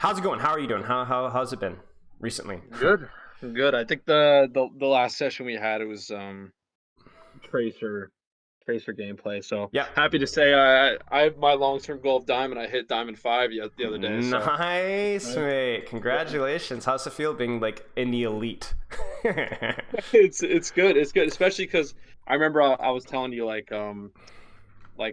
How's it going? How are you doing? How's it been recently? Good, good. I think the last session we had it was tracer tracer gameplay. So Yeah. happy to say I have my long term goal of diamond. I hit diamond 5 the other day. So Nice, right? mate. Yeah, Congratulations. How's it feel being like in the elite? it's good. It's good, especially because I remember I was telling you like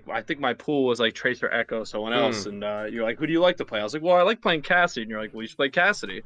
I think my pool was like Tracer Echo, someone else, Mm. and you're like, who do you like to play? I was like, well, I like playing Cassidy, and you're like, well, you should play Cassidy.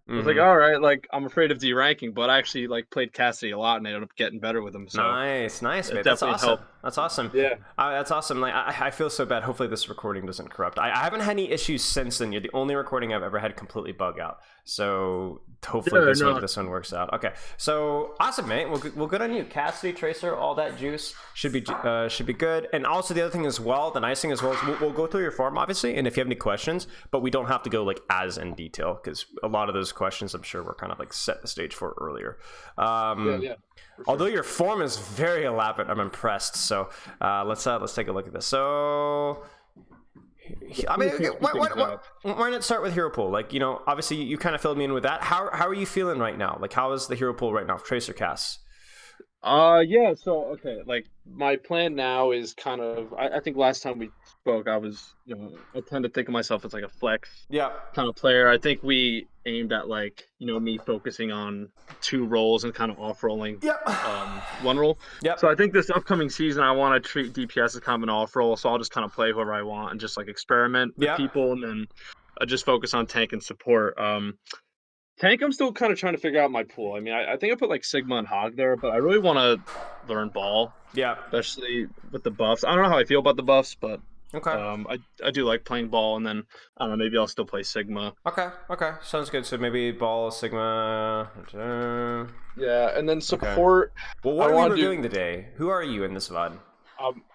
I was like, Mm-hmm. all right, like I'm afraid of deranking, but I actually like played Cassidy a lot and I ended up getting better with him, so Nice, it mate. That's definitely awesome. helped. That's awesome. Yeah. That's awesome. Like, I feel so bad. Hopefully, this recording doesn't corrupt. I haven't had any issues since then. You're the only recording I've ever had completely bug out. So hopefully, Yeah, this one no. works out. Okay. So awesome, mate. Well, good on you. Cassidy, Tracer, all that juice should be good. And also the other thing as well, the nice thing as well is we'll go through your form obviously, and if you have any questions, but we don't have to go like as in detail because a lot of those questions I'm sure were kind of like set the stage for earlier. Yeah, Um, yeah, for Although sure. your form is very elaborate, I'm impressed. So let's take a look at this. So Yeah, I let me mean, just speed things up. why not start with hero pool? Like obviously you kind of filled me in with that. How are you feeling right now? Like how is the hero pool right now? Tracer casts. Yeah, so okay, like my plan now is kind of I think last time we spoke I was, I tend to think of myself as like a flex Yeah. kind of player. I think we aimed at like, me focusing on two roles and kind of off rolling Yep. one role. So I Yep. think this upcoming season I want to treat DPS as kind of an off role. So I'll just kind of play whoever I want and just like experiment with Yep. people and then just focus on tank and support. Tank, I'm still kind of trying to figure out my pool. I mean, I think I put like Sigma and Hog there, but I really want to learn ball, Yep. especially with the buffs. I don't know how I feel about the buffs, but Okay. I do like playing ball, and then I don't know, maybe I'll still play Sigma. Okay. Okay. Sounds good. So maybe ball sigma. Yeah, and then Okay. support. Well, I what are we want to reviewing do. today? Who are you in this VOD?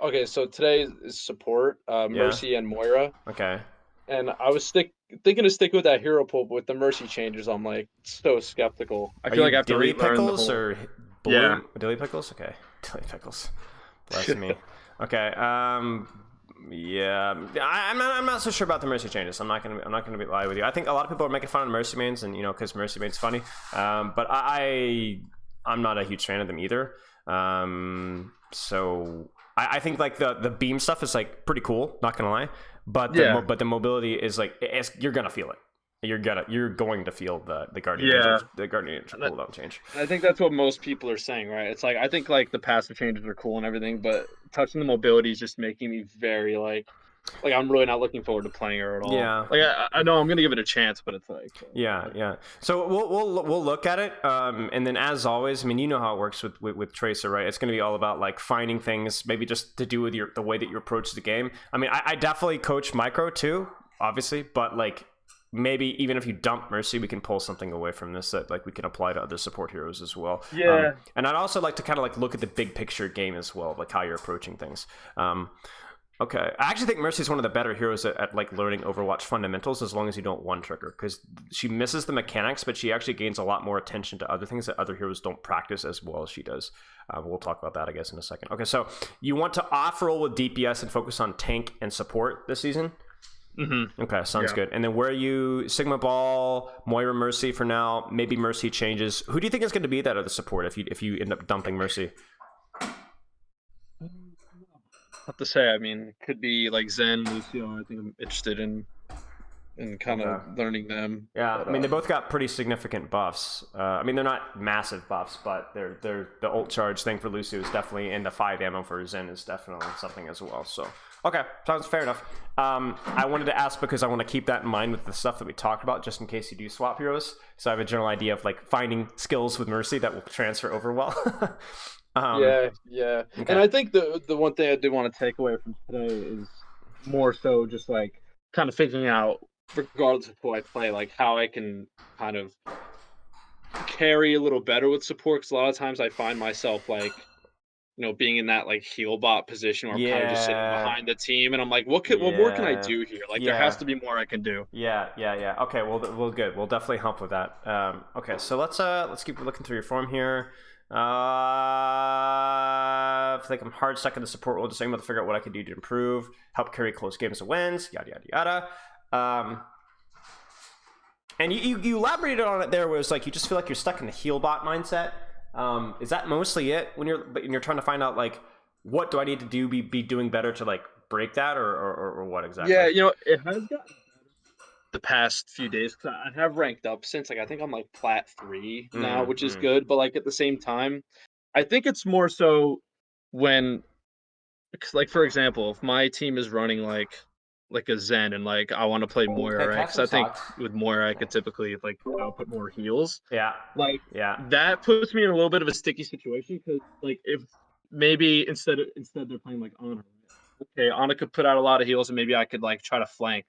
Okay, so today is support, Yeah. Mercy and Moira, Okay. and I was thinking to stick with that hero pool, but with the Mercy changes, I'm like so skeptical. I Are feel you like I have to dilly relearn the pickles whole. or Yeah. bloom dilly pickles? Okay, dilly pickles. Bless me. Okay. Yeah. I'm not so sure about the mercy changes. I'm not gonna lie with you. I think a lot of people are making fun of mercy mains, and because mercy mains funny. But I'm not a huge fan of them either. So I think like the beam stuff is like pretty cool. Not gonna lie, but Yeah. the mobility is like you're gonna feel it. You're going to feel the guardian angel Yeah. cooldown change. I think that's what most people are saying, right? It's like I think like the passive changes are cool and everything, but touching the mobility is just making me very like I'm really not looking forward to playing her at all. Yeah, Like I know I'm gonna give it a chance, but it's like yeah, I don't yeah. So we'll look at it, and then as always, I mean, you know how it works with Tracer, right? It's going to be all about like finding things, maybe just to do with the way that you approach the game. I mean, I definitely coach micro too, obviously, but like maybe even if you dump Mercy, we can pull something away from this that like we can apply to other support heroes as well. yeah. And I'd also like to kind of like look at the big picture game as well, like how you're approaching things. Okay, I actually think Mercy is one of the better heroes at like learning Overwatch fundamentals as long as you don't one trick her, because she misses the mechanics, but she actually gains a lot more attention to other things that other heroes don't practice as well as she does. We'll talk about that, I guess, in a second. Okay, so you want to off roll with DPS and focus on tank and support this season? Okay, sounds Yeah. good. And then where are you? Sigma Ball, Moira, Mercy for now. Maybe Mercy changes. Who do you think is going to be that other support if you end up dumping Mercy? Have to say, I mean, it could be like Zen, Lucio. I think I'm interested in kind of Okay. learning them, Yeah, but I mean they both got pretty significant buffs. I mean they're not massive buffs, but they're the ult charge thing for Lucio is definitely, and the 5 ammo for Zen is definitely something as well. So okay, sounds fair enough. I wanted to ask because I want to keep that in mind with the stuff that we talked about, just in case you do swap heroes. So I have a general idea of like finding skills with Mercy that will transfer over well. um, yeah, yeah. And okay. I think the one thing I do want to take away from today is more so just like kind of figuring out, regardless of who I play, like how I can kind of carry a little better with support. Because a lot of times I find myself like, being in that like heel bot position where I'm kind of just sitting Yeah. behind the team, and I'm like, what more can I Yeah. do here? Like there has Yeah. to be more I can do. Yeah. Okay, well, we'll good. We'll definitely help with that. Okay, so let's keep looking through your form here. I feel like I'm hard stuck in the support role, just able to figure out what I can do to improve, help carry close games to wins, yada yada yada. Um, And you elaborated on it there, where it's like you just feel like you're stuck in the heal bot mindset. Is that mostly it when you're trying to find out like what do I need to do be doing better to like break that or what exactly? Yeah, it has gotten the past few days because I have ranked up since like I think I'm like plat 3 now, which is good. But like at the same time, I think it's more so when, 'cause, like for example, if my team is running like a Zen and like I want to play Moira, Hey, right? pass Because some I think socks. with Moira I could typically like output more heals. Yeah, Like yeah. that puts me in a little bit of a sticky situation because like if maybe instead they're playing like Ana. Okay, Ana could put out a lot of heals and maybe I could like try to flank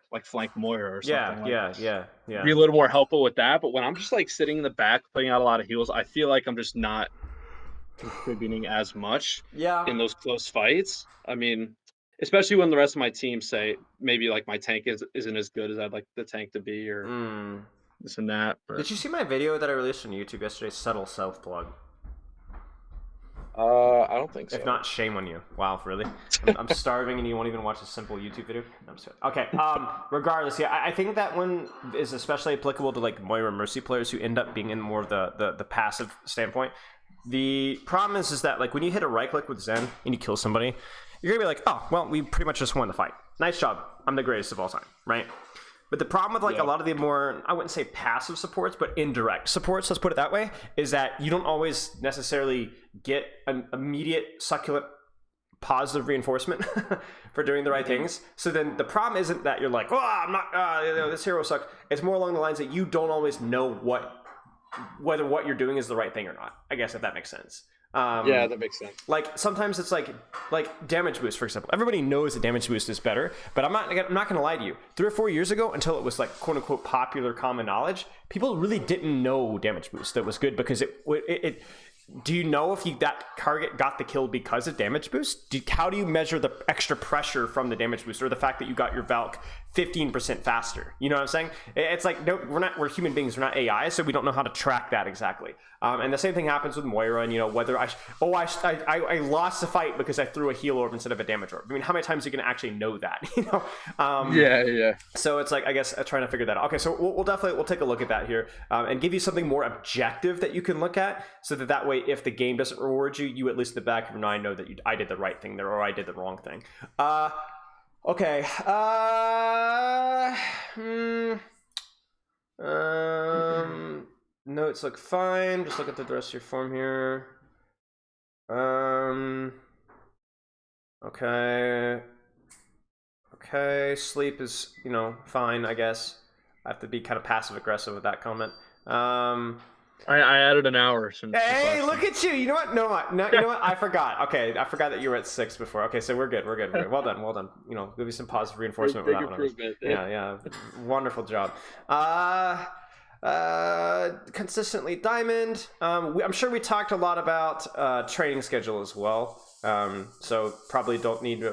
Moira or Yeah, something like yeah, yeah, be yeah. a little more helpful with that. But when I'm just like sitting in the back putting out a lot of heals, I feel like I'm just not contributing as much Yeah. in those close fights. I mean, especially when the rest of my team say maybe like my tank isn't as good as I'd like the tank to be or Mm. this and that. But Did you see my video that I released on YouTube yesterday? Subtle self plug. I don't think If so. not, shame on you. Wow, really? I'm starving and you won't even watch a simple YouTube video? I'm sorry. Okay, regardless, yeah, I think that one is especially applicable to like Moira Mercy players who end up being in more of the passive standpoint. The problem is that like when you hit a right click with Zen and you kill somebody, you're gonna be like, oh, well, we pretty much just won the fight. Nice job. I'm the greatest of all time, right? But the problem with like a lot of the more, I wouldn't say passive supports, but indirect supports, let's put it that way, is that you don't always necessarily get an immediate succulent positive reinforcement for doing the right things. So then the problem isn't that you're like, oh, I'm not, this hero sucks. It's more along the lines that you don't always know whether what you're doing is the right thing or not. I guess if that makes sense. Yeah, that makes sense. Like sometimes it's like damage boost, for example. Everybody knows that damage boost is better, but I'm not going to lie to you. 3 or 4 years ago, until it was like quote unquote popular common knowledge, people really didn't know damage boost that was good because it do you know if that target got the kill because of damage boost? How do you measure the extra pressure from the damage boost or the fact that you got your Valk 15% faster? You know what I'm saying? It's like, no, we're human beings, we're not AI, so we don't know how to track that exactly. And the same thing happens with Moira, and whether I lost the fight because I threw a heal orb instead of a damage orb. I mean, how many times are you gonna actually know that? Yeah. So it's like, I guess trying to figure that out. Okay, so we'll take a look at that here and give you something more objective that you can look at, so that way, if the game doesn't reward you, you at least in the back of your mind know that I did the right thing there or I did the wrong thing. Okay. Notes look fine. Just look at the rest of your form here. Okay. Okay. Sleep is, fine, I guess. I have to be kind of passive aggressive with that comment. I added an hour since. Hey, look at you! You know what? No, you know what? I forgot. Okay, I forgot that you were at 6 before. Okay, so we're good. Well done. Give you some positive reinforcement with that one. Improvement. Yeah. Wonderful job. Consistently diamond. I'm sure we talked a lot about training schedule as well. So probably don't need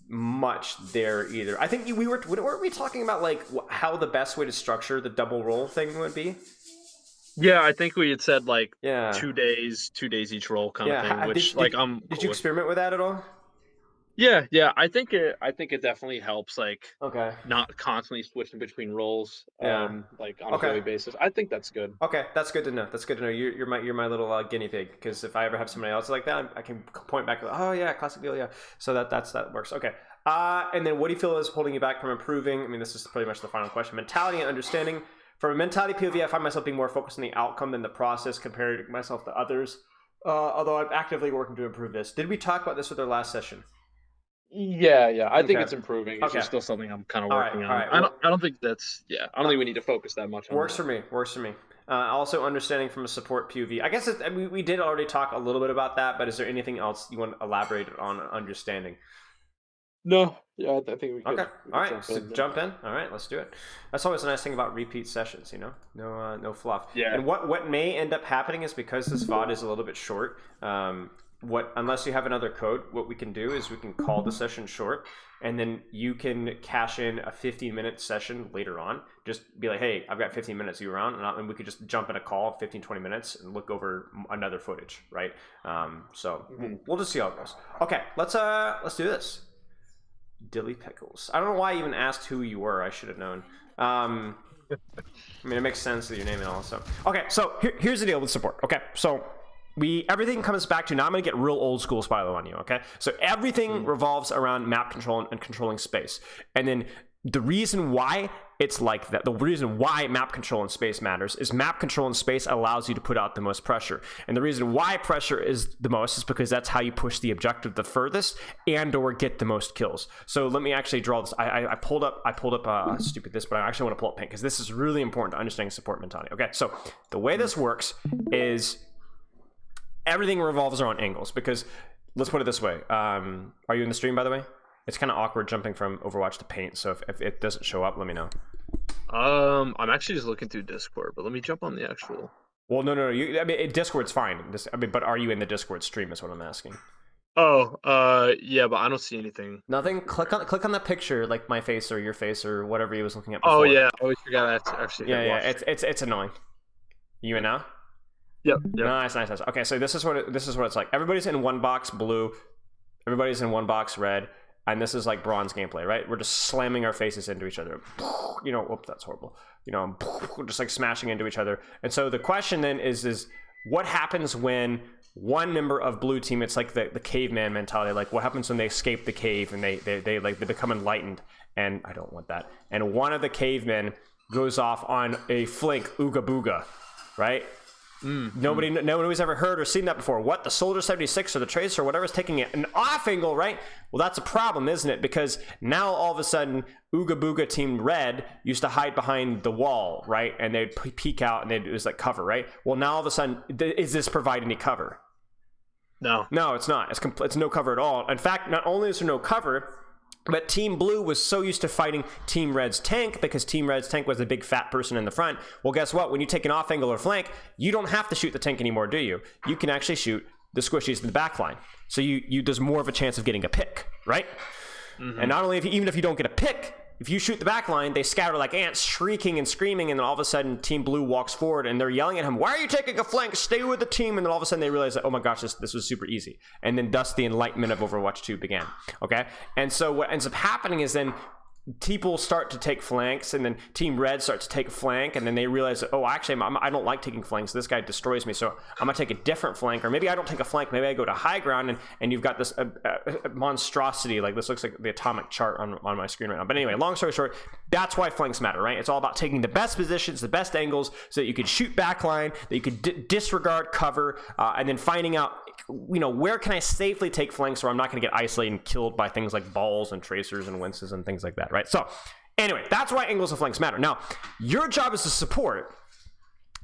much there either. I think weren't we talking about like how the best way to structure the double roll thing would be? Yeah, I think we had said like Yeah. 2 days each roll kind of thing. Which did you experiment with that at all? Yeah. I think it definitely helps like Okay. not constantly switching between roles. Yeah. Like on a daily basis. I think that's good. Okay, that's good to know. You're my little guinea pig, because if I ever have somebody else like that, I can point back. Oh yeah, classic deal. Yeah. So that works. Okay. And then what do you feel is holding you back from improving? I mean, this is pretty much the final question. Mentality and understanding. From a mentality POV, I find myself being more focused on the outcome than the process compared myself to others. Although I'm actively working to improve this. Did we talk about this with our last session? Yeah. I think it's improving. It's just still something I'm kind of working on. All right. I don't think that's. Yeah. I don't think we need to focus that much on Works for me. Also, understanding from a support POV. I guess we did already talk a little bit about that, but is there anything else you want to elaborate on understanding? No. Yeah, I think we could. Okay. All right. Jump in. All right. Let's do it. That's always a nice thing about repeat sessions, no fluff. Yeah. And what may end up happening is, because this VOD is a little bit short, unless you have another code, what we can do is we can call the session short, and then you can cash in a 15-minute session later on. Just be like, hey, I've got 15 minutes, you around? And we could just jump in a call 15-20 minutes and look over another footage, right? We'll just see how it goes. Okay, let's do this. Dilly Pickles. I don't know why I even asked who you were. I should have known. I mean, it makes sense that you're naming all this stuff. Okay, so here's the deal with support. Okay, so everything comes back to, now I'm going to get real old school Spylo on you, okay? So everything revolves around map control and controlling space. And then the reason why it's like that, the reason why map control in space matters is map control in space allows you to put out the most pressure. And the reason why pressure is the most is because that's how you push the objective the furthest and or get the most kills. So let me actually draw this. I pulled up stupid this, but I actually want to pull up paint because this is really important to understanding support mentality. Okay, so the way this works is everything revolves around angles, because let's put it this way. Are you in the stream, by the way? It's kind of awkward jumping from Overwatch to paint, so if it doesn't show up, let me know. I'm actually just looking through Discord, but let me jump on the actual. Well, no. I mean, Discord's fine. But are you in the Discord stream? Is what I'm asking. Oh, yeah, but I don't see anything. Nothing. Click on that picture, like my face or your face or whatever he was looking at before. Oh yeah, I always forgot I have to actually. Yeah. It's annoying. You in now? Yep. Nice. Okay, so this is what it's like. Everybody's in one box blue. Everybody's in one box red. And this is like bronze gameplay, right? We're just slamming our faces into each other. You know, whoops, that's horrible. You know, just like smashing into each other. And so the question then is what happens when one member of blue team, it's like the caveman mentality, like what happens when they escape the cave and they become enlightened, and I don't want that. And one of the cavemen goes off on a flank ooga booga, right? Nobody's ever heard or seen that before. What, the Soldier 76 or the Tracer or whatever is taking an off angle, right? Well, that's a problem, isn't it? Because now all of a sudden, Ooga Booga Team Red used to hide behind the wall, right? And they'd peek out and it was like cover, right? Well, now all of a sudden, is this provide any cover? No, it's not. It's no cover at all. In fact, not only is there no cover, but Team Blue was so used to fighting Team Red's tank because Team Red's tank was the big fat person in the front. Well, guess what? When you take an off angle or flank, you don't have to shoot the tank anymore, do you? You can actually shoot the squishies in the back line. So there's more of a chance of getting a pick, right? Mm-hmm. And not only even if you don't get a pick, if you shoot the back line, they scatter like ants, shrieking and screaming, and then all of a sudden Team Blue walks forward and they're yelling at him, "Why are you taking a flank? Stay with the team." And then all of a sudden they realize that, oh my gosh, this was super easy. And then thus the enlightenment of Overwatch 2 began. Okay? And so what ends up happening is then people start to take flanks, and then Team Red starts to take a flank, and then they realize, oh, actually, I don't like taking flanks. This guy destroys me, so I'm going to take a different flank. Or maybe I don't take a flank. Maybe I go to high ground, and you've got this monstrosity. Like, this looks like the atomic chart on my screen right now. But anyway, long story short, that's why flanks matter, right? It's all about taking the best positions, the best angles, so that you can shoot backline, that you could disregard cover, and then finding out, where can I safely take flanks where I'm not going to get isolated and killed by things like balls and tracers and winces and things like that, right? So anyway, that's why angles and flanks matter. Now, your job as a support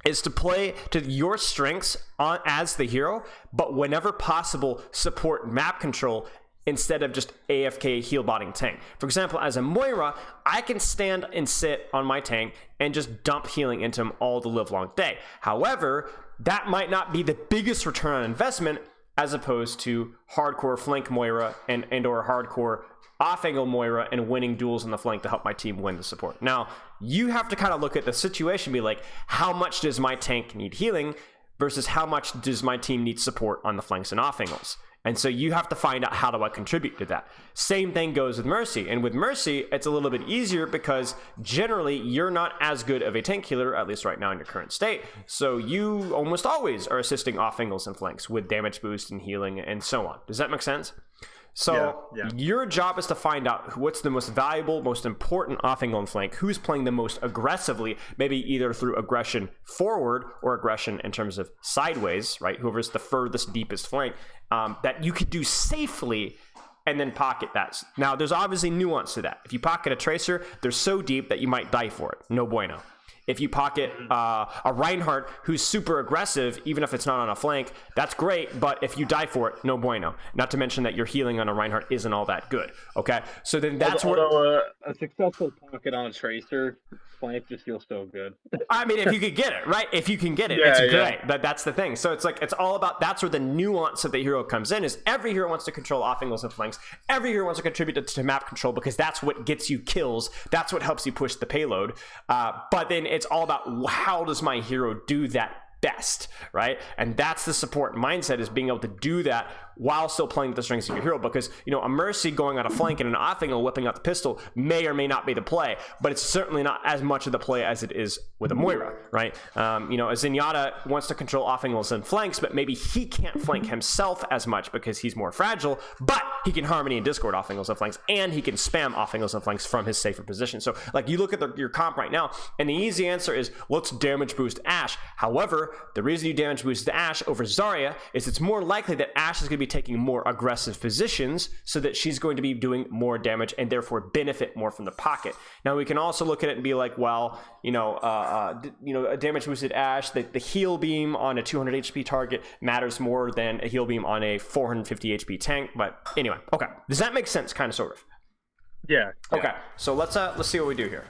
is to play to your strengths as the hero, but whenever possible, support map control instead of just AFK heal botting tank. For example, as a Moira, I can stand and sit on my tank and just dump healing into him all the live long day. However, that might not be the biggest return on investment as opposed to hardcore flank Moira and or hardcore off-angle Moira and winning duels on the flank to help my team win the support. Now, you have to kind of look at the situation and be like, how much does my tank need healing versus how much does my team need support on the flanks and off-angles? And so you have to find out, how do I contribute to that? Same thing goes with Mercy. And with Mercy, it's a little bit easier because generally you're not as good of a tank healer, at least right now in your current state. So you almost always are assisting off angles and flanks with damage boost and healing and so on. Does that make sense? So yeah. Your job is to find out what's the most valuable, most important off-angle and flank, who's playing the most aggressively, maybe either through aggression forward or aggression in terms of sideways, right? Whoever's the furthest, deepest flank, that you could do safely and then pocket that. Now, there's obviously nuance to that. If you pocket a Tracer, they're so deep that you might die for it. No bueno. If you pocket a Reinhardt who's super aggressive, even if it's not on a flank, that's great, but if you die for it, no bueno. Not to mention that your healing on a Reinhardt isn't all that good, okay? So then that's although a successful pocket on a Tracer flank just feels so good. I mean, if you could get it, right? If you can get it, it's great. But that's the thing. So it's like, it's all about, that's where the nuance of the hero comes in, is every hero wants to control off angles and flanks. Every hero wants to contribute to map control because that's what gets you kills. That's what helps you push the payload. But then it's all about, how does my hero do that best, right? And that's the support mindset, is being able to do that while still playing the strengths of your hero, because a Mercy going on a flank and an off angle whipping out the pistol may or may not be the play, but it's certainly not as much of the play as it is with a Moira, right? A Zenyatta wants to control off angles and flanks, but maybe he can't flank himself as much because he's more fragile, but he can Harmony and Discord off angles and flanks, and he can spam off angles and flanks from his safer position. So like you look at your comp right now, and the easy answer is let's damage boost Ashe. However, the reason you damage boost Ashe over Zarya is it's more likely that Ashe is going to be taking more aggressive positions, so that she's going to be doing more damage and therefore benefit more from the pocket. Now we can also look at it and be like, well, a damage boosted Ashe, the heal beam on a 200 HP target matters more than a heal beam on a 450 HP tank. But anyway, okay, does that make sense? Kind of, sort of. Yeah. Okay, so let's see what we do here.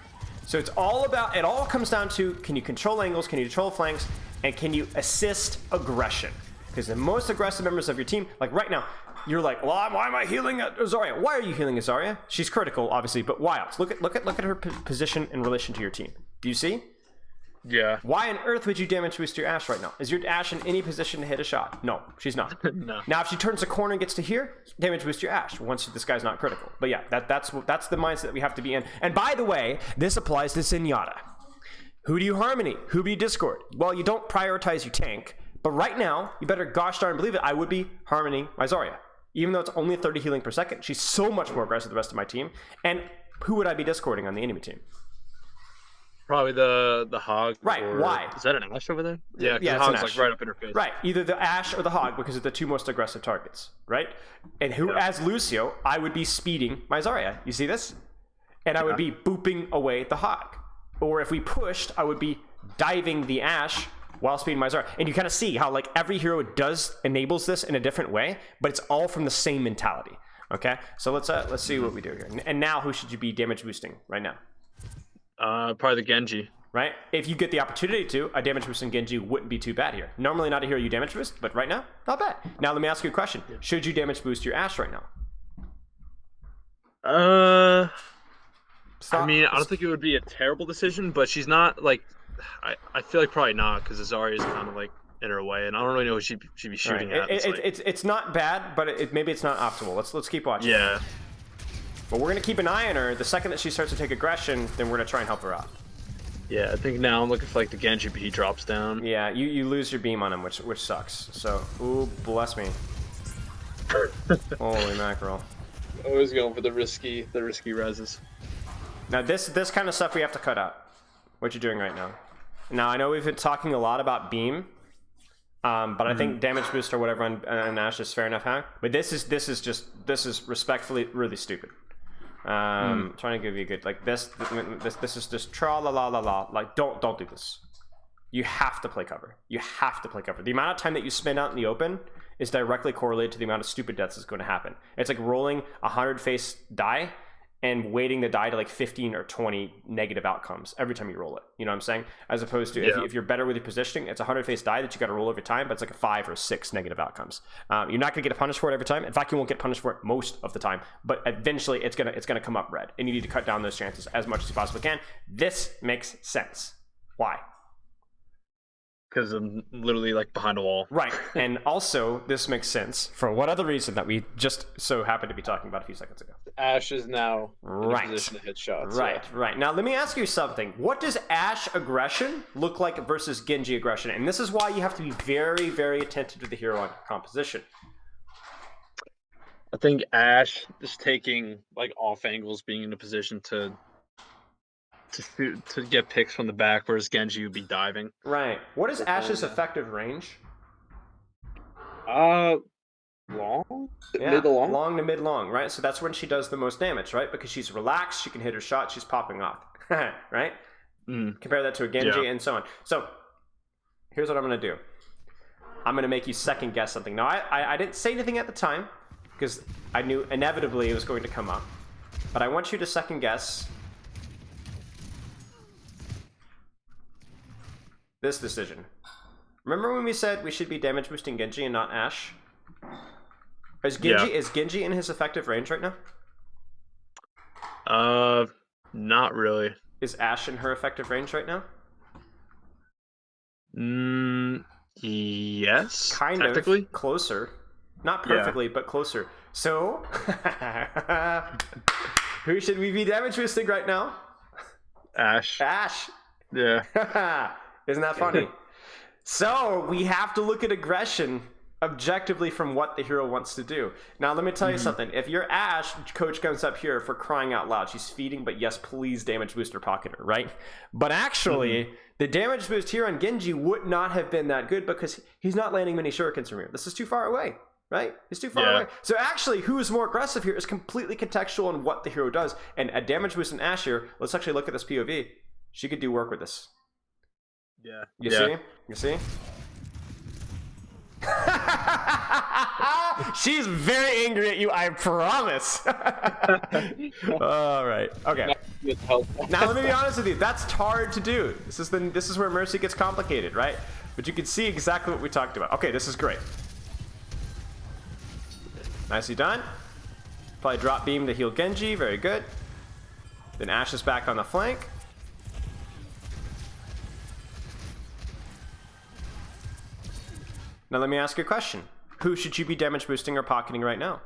So it all comes down to, can you control angles, can you control flanks, and can you assist aggression? Because the most aggressive members of your team, like right now, you're like, well, why am I healing Zarya? Why are you healing Zarya? She's critical, obviously, but why else? Look at her position in relation to your team. Do you see? Yeah. Why on earth would you damage boost your Ashe right now? Is your Ashe in any position to hit a shot? No, she's not. No. Now, if she turns the corner and gets to here, damage boost your Ashe once this guy's not critical. But yeah, that's the mindset that we have to be in. And by the way, this applies to Zenyatta. Who do you Harmony? Who do you Discord? Well, you don't prioritize your tank, but right now, you better gosh darn believe it, I would be Harmony my Zarya. Even though it's only 30 healing per second, she's so much more aggressive than the rest of my team. And who would I be Discording on the enemy team? Probably the Hog. Right, why? Is that an Ashe over there? Yeah, Yeah, the it's an Hog's Ashe. like right up in her face. Right, either the Ashe or the Hog, because they're the two most aggressive targets, right? And as Lucio, I would be speeding my Zarya. You see this? And I would be booping away the Hog. Or if we pushed, I would be diving the Ashe while speeding my Zarya. And you kind of see how like every hero enables this in a different way, but it's all from the same mentality. Okay, so let's see what we do here. And now, who should you be damage boosting right now? Probably the Genji. Right? If you get the opportunity to, a damage boost in Genji wouldn't be too bad here. Normally not a hero you damage boost, but right now, not bad. Now let me ask you a question. Should you damage boost your Ashe right now? I mean, I don't think it would be a terrible decision, but she's not like, I feel like probably not, because Zarya is kind of like in her way, and I don't really know who she'd be shooting at. It's not bad, but maybe it's not optimal. Let's keep watching. Yeah. But we're gonna keep an eye on her. The second that she starts to take aggression, then we're gonna try and help her out. Yeah, I think now I'm looking for like the Genji, but he drops down. Yeah, you lose your beam on him, which sucks. So, ooh, bless me. Holy mackerel. Always going for the risky reses. Now this kind of stuff we have to cut out. What you're doing right now. Now I know we've been talking a lot about beam, but I think damage boost or whatever on Ashe is fair enough, huh? But this is respectfully really stupid. Trying to give you a good like this is just tra la la la la. Like don't do this. You have to play cover. You have to play cover. The amount of time that you spend out in the open is directly correlated to the amount of stupid deaths that's going to happen. It's like rolling 100 face die and weighting the die to like 15 or 20 negative outcomes every time you roll it. You know what I'm saying? As opposed to if you're better with your positioning, it's a 100 face die that you got to roll every time, but it's like a 5 or 6 negative outcomes. You're not going to get punished for it every time. In fact, you won't get punished for it most of the time, but eventually it's gonna come up red, and you need to cut down those chances as much as you possibly can. This makes sense. Why? Because I'm literally like behind a wall. Right. And also, this makes sense for what other reason that we just so happened to be talking about a few seconds ago. Ashe is now in Right. a position to hit shots. Right, right. Now, let me ask you something. What does Ashe aggression look like versus Genji aggression? And this is why you have to be very, very attentive to the hero on composition. I think Ashe is taking like off angles, being in a position to get picks from the back, whereas Genji would be diving. Right. What is Ashe's effective range? Long? Yeah, Mid to long? long to mid-long, right? So that's when she does the most damage, right? Because she's relaxed, she can hit her shot, she's popping off, right? Compare that to a Genji and so on. So here's what I'm going to do. I'm going to make you second guess something. Now, I didn't say anything at the time because I knew inevitably it was going to come up. But I want you to second guess this decision. Remember when we said we should be damage boosting Genji and not Ashe? Is Genji in his effective range right now? Not really. Is Ashe in her effective range right now? Yes. Kind technically. of closer. Not perfectly, but closer. So, who should we be damage boosting right now? Ash. Ash. Yeah. Isn't that funny? So we have to look at aggression objectively from what the hero wants to do. Now, let me tell you something. If your Ash coach comes up here for crying out loud, she's feeding, but yes, please damage booster pocket her, right? But actually, the damage boost here on Genji would not have been that good because he's not landing many shurikens from here. This is too far away, right? It's too far away. So actually, who is more aggressive here is completely contextual on what the hero does. And a damage boost in Ash here, let's actually look at this POV. She could do work with this. Yeah. You see? You see? She's very angry at you, I promise. All right. Okay. Now let me be honest with you. That's hard to do. This is where Mercy gets complicated, right? But you can see exactly what we talked about. Okay, this is great. Nicely done. Probably drop beam to heal Genji. Very good. Then Ashe is back on the flank. Now let me ask you a question. Who should you be damage boosting or pocketing right now?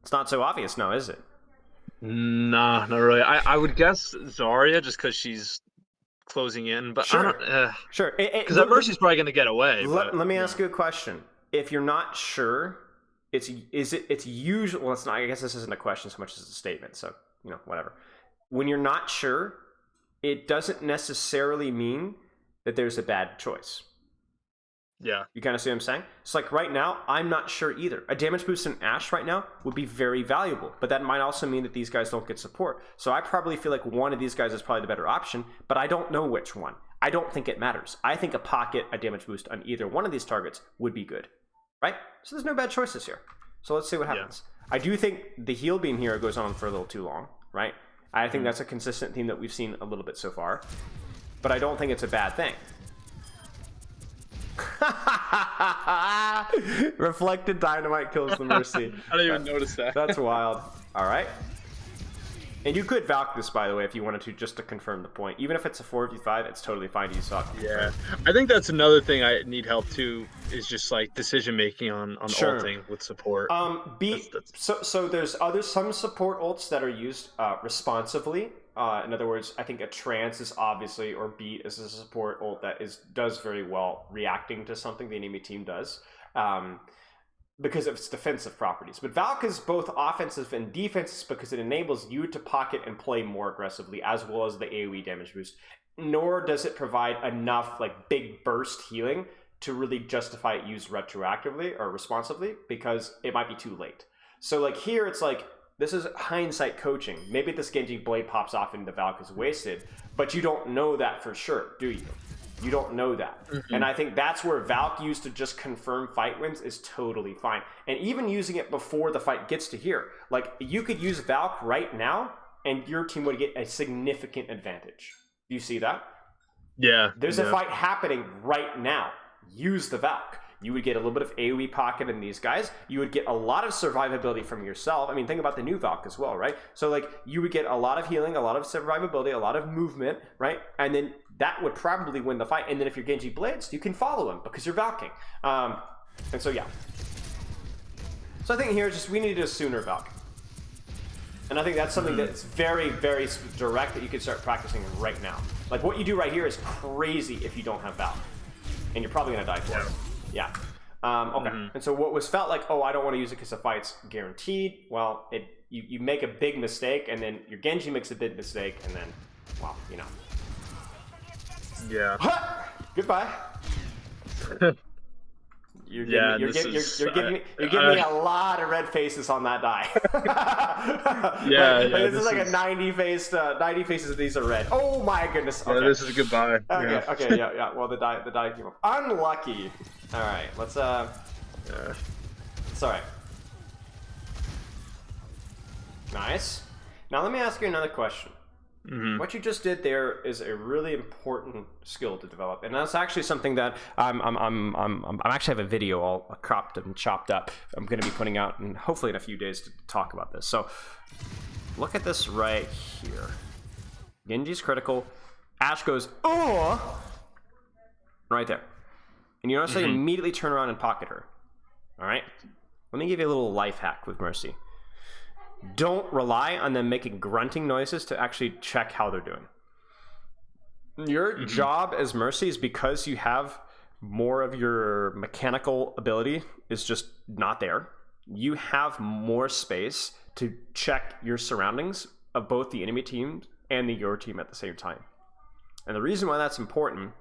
It's not so obvious now, is it? Nah, not really. I would guess Zarya just because she's closing in, but Sure. I don't. Sure. Because that Mercy's probably going to get away. Let me ask you a question. If you're not sure, it's usually, well, it's not, I guess this isn't a question so much as a statement, so, whatever. When you're not sure, it doesn't necessarily mean that there's a bad choice. Yeah. You kind of see what I'm saying? It's like right now, I'm not sure either. A damage boost in Ashe right now would be very valuable, but that might also mean that these guys don't get support. So I probably feel like one of these guys is probably the better option, but I don't know which one. I don't think it matters. I think a damage boost on either one of these targets would be good, right? So there's no bad choices here. So let's see what happens. I do think the heal beam here goes on for a little too long, right? I think that's a consistent theme that we've seen a little bit so far, but I don't think it's a bad thing. Reflected dynamite kills the Mercy. I didn't even notice that. That's wild. All right. And you could Valk this, by the way, if you wanted to, just to confirm the point. Even if it's a 4v5, it's totally fine to use Valk. Yeah. I think that's another thing I need help too, is just like decision making on ulting with support. So there's some support ults that are used responsively. In other words, I think a trance is obviously, or beat is a support ult that does very well reacting to something the enemy team does, because of its defensive properties. But Valk is both offensive and defensive because it enables you to pocket and play more aggressively, as well as the AoE damage boost. Nor does it provide enough like big burst healing to really justify it used retroactively or responsively, because it might be too late. So like here, it's like, this is hindsight coaching. Maybe this Genji blade pops off and the Valk is wasted, but you don't know that for sure, do you? You don't know that. And I think that's where Valk used to just confirm fight wins is totally fine. And even using it before the fight gets to here. Like, you could use Valk right now, and your team would get a significant advantage. Do you see that? Yeah. There's a fight happening right now. Use the Valk. You would get a little bit of AoE pocket in these guys. You would get a lot of survivability from yourself. I mean, think about the new Valk as well, right? So, like, you would get a lot of healing, a lot of survivability, a lot of movement, right? And then that would probably win the fight. And then if you're Genji Blades, you can follow him because you're Valking. And so, yeah. So I think here, we need a sooner Valk. And I think that's something that's very, very direct that you can start practicing right now. Like, what you do right here is crazy if you don't have Valk. And you're probably going to die for it. Yeah. Okay. And so what was felt like, oh, I don't want to use it because the fight's guaranteed. Well, you make a big mistake, and then your Genji makes a big mistake, and then, well, Yeah. Goodbye. You're giving me a lot of red faces on that die. This is like a 90 faces of these are red. Oh my goodness. Okay. Yeah, this is a goodbye. Okay, yeah. Well, the die came up. Unlucky. All right, let's It's all right. Nice. Now let me ask you another question. What you just did there is a really important skill to develop, and that's actually something that I'm actually have a video all cropped and chopped up. I'm going to be putting out, and hopefully in a few days to talk about this. So look at this right here. Genji's critical. Ashe goes, oh, right there, and you notice I immediately turn around and pocket her. All right. let me give you a little life hack with Mercy. Don't rely on them making grunting noises to actually check how they're doing. Your job as Mercy is, because you have more of your mechanical ability is just not there. You have more space to check your surroundings of both the enemy team and your team at the same time. And the reason why that's important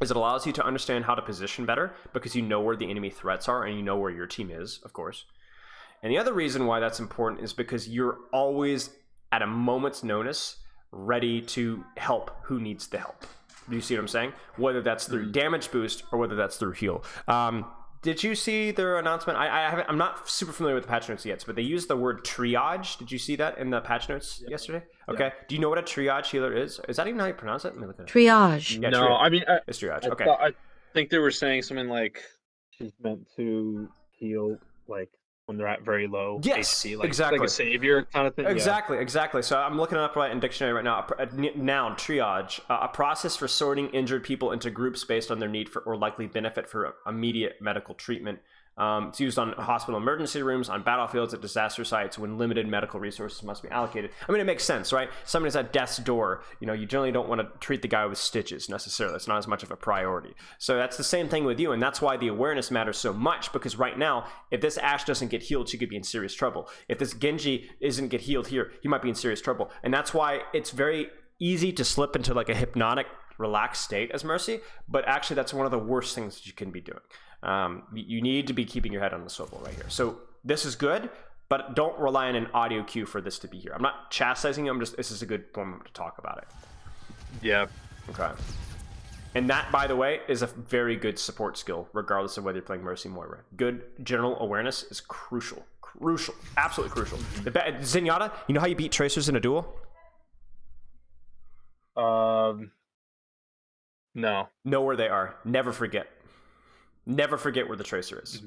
is it allows you to understand how to position better, because you know where the enemy threats are and you know where your team is, of course. And the other reason why that's important is because you're always at a moment's notice ready to help who needs the help. Do you see what I'm saying? Whether that's through damage boost or whether that's through heal. Did you see their announcement? I'm not super familiar with the patch notes yet, but they used the word triage. Did you see that in the patch notes yesterday? Okay. Yeah. Do you know what a triage healer is? Is that even how you pronounce it? Let me look at it. Triage. Yeah, no, triage. I mean, it's triage. Okay. I think they were saying something like she's meant to heal like when they're at very low HP, like, exactly. like a savior kind of thing. Exactly. So I'm looking it up right in dictionary right now. Noun, triage, a process for sorting injured people into groups based on their need for or likely benefit for immediate medical treatment. It's used on hospital emergency rooms, on battlefields, at disaster sites when limited medical resources must be allocated. I mean, it makes sense, right? Somebody's at death's door. You generally don't want to treat the guy with stitches necessarily. It's not as much of a priority. So that's the same thing with you, and that's why the awareness matters so much, because right now, if this Ashe doesn't get healed, she could be in serious trouble. If this Genji isn't get healed here, he might be in serious trouble. And that's why it's very easy to slip into like a hypnotic, relaxed state as Mercy, but actually that's one of the worst things that you can be doing. You need to be keeping your head on the swivel right here. So this is good, but don't rely on an audio cue for this to be here. I'm not chastising you. This is a good moment to talk about it. Yeah. Okay. And that, by the way, is a very good support skill, regardless of whether you're playing Mercy Moira. Good general awareness is crucial. Crucial. Absolutely crucial. Zenyatta, you know how you beat Tracers in a duel? No. Know where they are. Never forget. Never forget where the Tracer is.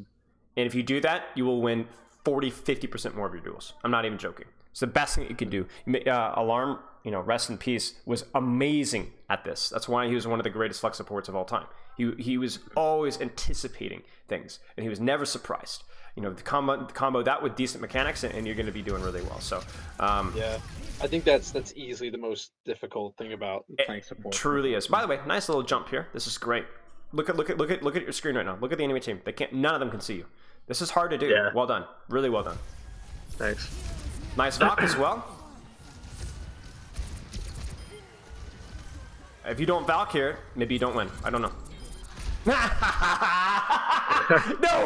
And if you do that, you will win 40-50% more of your duels. I'm not even joking. It's the best thing you can do. Alarm, rest in peace, was amazing at this. That's why he was one of the greatest flex supports of all time. He was always anticipating things, and he was never surprised. The combo that with decent mechanics, and you're going to be doing really well. So, yeah, I think that's easily the most difficult thing about playing support. Truly is. By the way, nice little jump here. This is great. Look at your screen right now. Look at the enemy team. None of them can see you. This is hard to do. Yeah. Well done. Really well done. Thanks. Nice Valk as well. If you don't Valk here, maybe you don't win. I don't know. No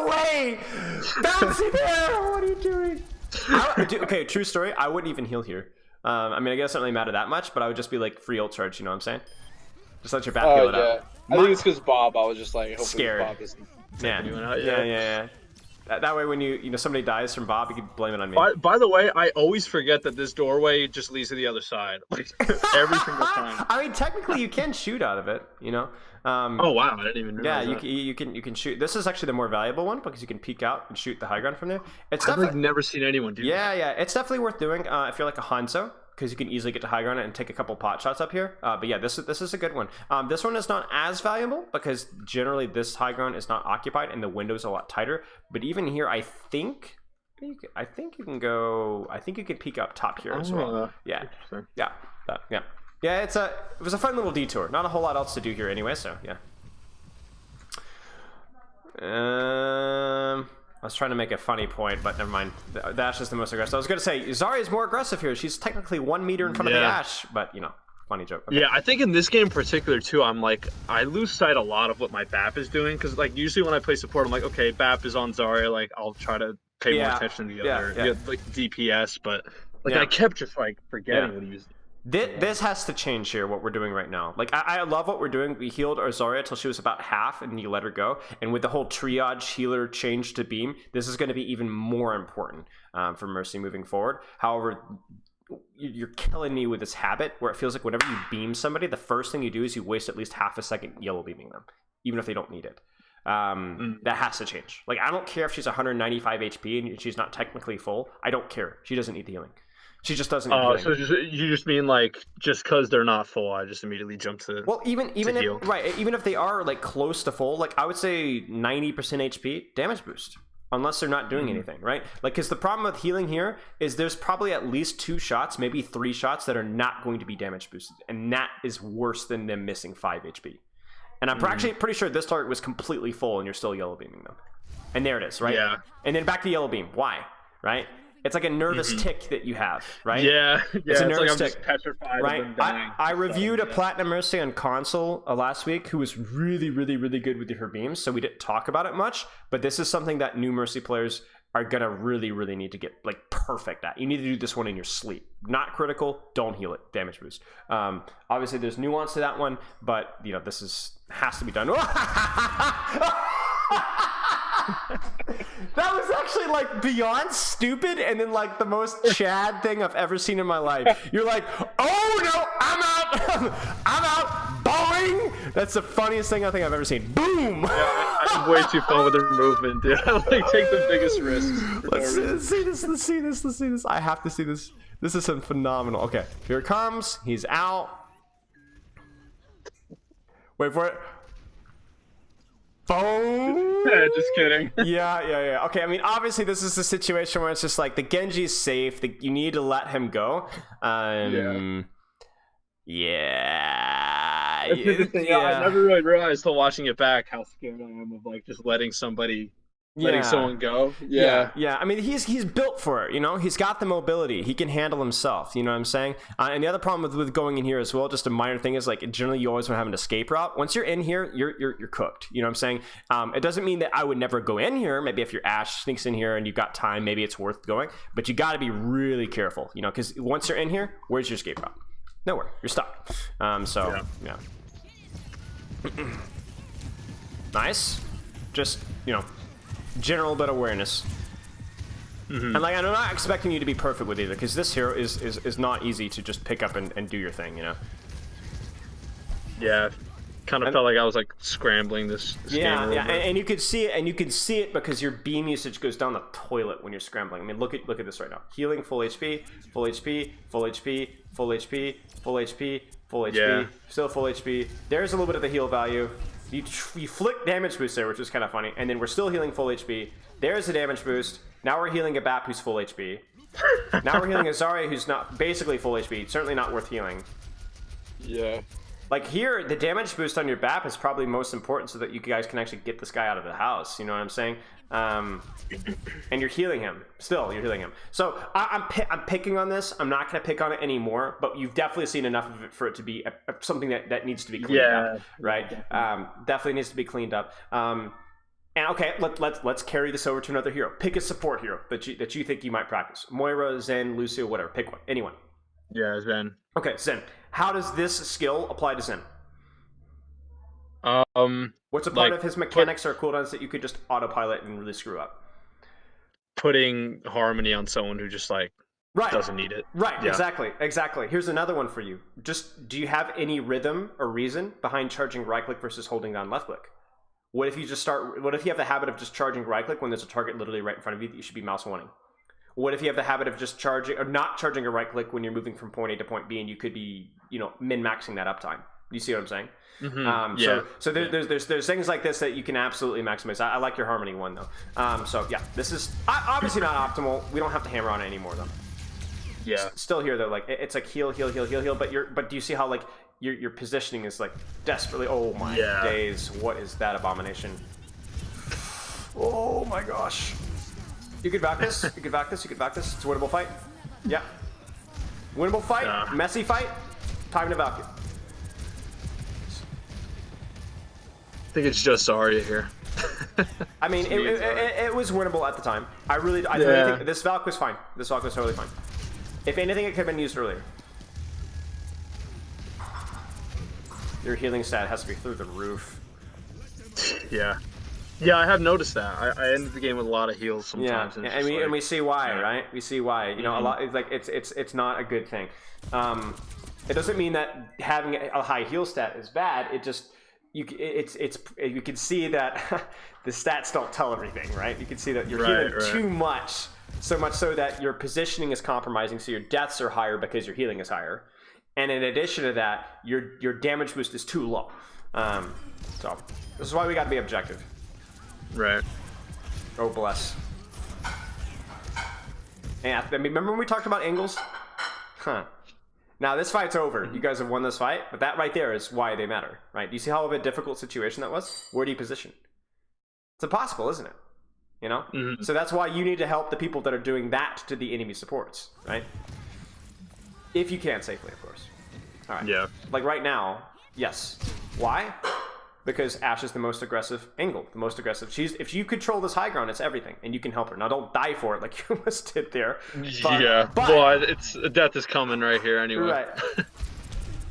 way! Bouncy bear! What are you doing? Okay, true story. I wouldn't even heal here. I mean, I guess it doesn't really matter that much, but I would just be like free ult charge. You know what I'm saying? Just let your back heal it up. I think it's because Bob. I was just like, hopefully scared. Bob isn't anyone out. Yeah. That way, when somebody dies from Bob, you can blame it on me. By the way, I always forget that this doorway just leads to the other side. Like every single time. I mean, technically, you can shoot out of it. Oh wow, I didn't even realize that. you can shoot. This is actually the more valuable one because you can peek out and shoot the high ground from there. I've like never seen anyone do that. Yeah, it's definitely worth doing if you're like a Hanzo, because you can easily get to high ground and take a couple pot shots up here. But yeah, this is a good one. This one is not as valuable because generally this high ground is not occupied and the window's a lot tighter. But even here, I think you can go. I think you can peek up top here as well. Yeah. It was a fun little detour. Not a whole lot else to do here anyway, so yeah. I was trying to make a funny point, but never mind. The Ashe is the most aggressive. I was going to say, Zarya is more aggressive here. She's technically 1 meter in front of the Ashe, but, funny joke. Okay. Yeah, I think in this game in particular, too, I lose sight a lot of what my BAP is doing, because, usually when I play support, I'm like, okay, BAP is on Zarya, I'll try to pay more attention to the other, DPS, but, I kept just, forgetting what he was doing. This has to change here, what we're doing right now. I love what we're doing. We healed our Zarya till she was about half, and you let her go. And with the whole triage healer change to beam, this is going to be even more important for Mercy moving forward. However, you're killing me with this habit where it feels like whenever you beam somebody, the first thing you do is you waste at least half a second yellow beaming them, even if they don't need it. That has to change. I don't care if she's 195 HP and she's not technically full. I don't care. She doesn't need the healing. She just doesn't. Oh, so you just mean just because they're not full, I just immediately jump to. Well, even if they are close to full, I would say 90% HP damage boost. unless they're not doing anything, right? Like, because the problem with healing here is there's probably at least 2 shots, maybe 3 shots that are not going to be damage boosted, and that is worse than them missing 5 HP. And I'm actually pretty sure this target was completely full, and you're still yellow beaming them. And there it is, right? Yeah. And then back to yellow beam. Why? Right? It's like a nervous tick that you have, right? Yeah, It's a nervous like I'm tick. just petrified Right. of them dying. I reviewed a Platinum Mercy on console last week who was really, really, really good with her beams, so we didn't talk about it much, but this is something that new Mercy players are gonna really, really need to get like perfect at. You need to do this one in your sleep. Not critical, don't heal it. Damage boost. Obviously there's nuance to that one, but you know, this has to be done. That was actually like beyond stupid and then like the most Chad thing I've ever seen in my life. You're like, oh no, I'm out. I'm out. Boing. That's the funniest thing I think I've ever seen. Boom. I have way too fun with the movement, dude. I like take the biggest risks. Let's see this. Let's see this. Let's see this. I have to see this. This is some phenomenal. Okay, here it comes. He's out. Wait for it. Boom. Yeah, just kidding. Yeah. Okay, I mean, obviously, this is a situation where it's just like the Genji's safe. You need to let him go. Yeah. That's interesting. Yeah, I never really realized till watching it back how scared I am of like just letting someone go. Yeah. I mean, he's built for it. You know, he's got the mobility. He can handle himself. You know what I'm saying? And the other problem with going in here as well, just a minor thing, is like generally you always want to have an escape route. Once you're in here, you're cooked. You know what I'm saying? It doesn't mean that I would never go in here. Maybe if your Ashe sneaks in here and you've got time, maybe it's worth going. But you got to be really careful. You know, because once you're in here, where's your escape route? Nowhere. You're stuck. Yeah. Nice. Just, you know, general bit of awareness. And like, I'm not expecting you to be perfect with either, because this hero is not easy to just pick up and do your thing, you know. Yeah, kind of felt like I was like scrambling this game a little bit. And you could see it, and you can see it because your beam usage goes down the toilet when you're scrambling. I mean, look at this right now. Healing, full HP, full HP, full HP, full HP, full HP, full HP, Yeah. still full HP. There's a little bit of the heal value. You flick damage boost there, which is kind of funny, and then we're still healing full HP. There's a damage boost. Now we're healing a Bap who's full HP. Now we're healing a Zarya who's not basically full HP. Certainly not worth healing. Yeah. Like here, the damage boost on your BAP is probably most important so that you guys can actually get this guy out of the house. You know what I'm saying? And you're healing him. Still, you're healing him. So I'm picking on this. I'm not going to pick on it anymore, but you've definitely seen enough of it for it to be something that needs to be cleaned up. Right? Definitely needs to be cleaned up. And okay, let's carry this over to another hero. Pick a support hero that you think you might practice. Moira, Zen, Lucio, whatever. Pick one. Anyone. Yeah, Zen. Okay, Zen. How does this skill apply to Zen? What's a part of his mechanics or cooldowns that you could just autopilot and really screw up? Putting harmony on someone who just like doesn't need it. Right, yeah. exactly. Here's another one for you. Just, do you have any rhythm or reason behind charging right click versus holding down left click? What if you have the habit of just charging right click when there's a target literally right in front of you that you should be mouse wanting? What if you have the habit of just charging or not charging a right click when you're moving from point A to point B and you could be, you know, min-maxing that uptime? You see what I'm saying? So there's things like this that you can absolutely maximize. I like your harmony one though. So yeah, this is obviously not optimal. We don't have to hammer on it anymore though. Yeah. Still here though, like it's like heal, but do you see how like your positioning is like desperately? Oh my days, what is that abomination? Oh my gosh. You could back this. You could back this. It's a winnable fight. Yeah. Winnable fight. Messy fight. Time to back it. I think it's just Zarya here. I mean, it was winnable at the time. I really think this Valk was fine. This Valk was totally fine. If anything, it could have been used earlier. Your healing stat has to be through the roof. Yeah. Yeah, I have noticed that. I ended the game with a lot of heals sometimes. Yeah, and we see why, right? We see why. You know, a lot. It's like it's not a good thing. It doesn't mean that having a high heal stat is bad. It just you can see that the stats don't tell everything, right? You can see that you're healing too much, so much so that your positioning is compromising. So your deaths are higher because your healing is higher, and in addition to that, your damage boost is too low. So this is why we got to be objective. Right. Oh, bless. And I mean, remember when we talked about angles? Huh. Now, this fight's over. You guys have won this fight, but that right there is why they matter, right? Do you see how of a difficult situation that was? Where do you position? It's impossible, isn't it? You know? Mm-hmm. So that's why you need to help the people that are doing that to the enemy supports, right? If you can safely, of course. All right. Yeah. Like right now, yes. Why? Because Ashe is the most aggressive angle, the most aggressive. If you control this high ground, it's everything, and you can help her. Now, don't die for it like you almost did there. But, well, death is coming right here anyway. Right.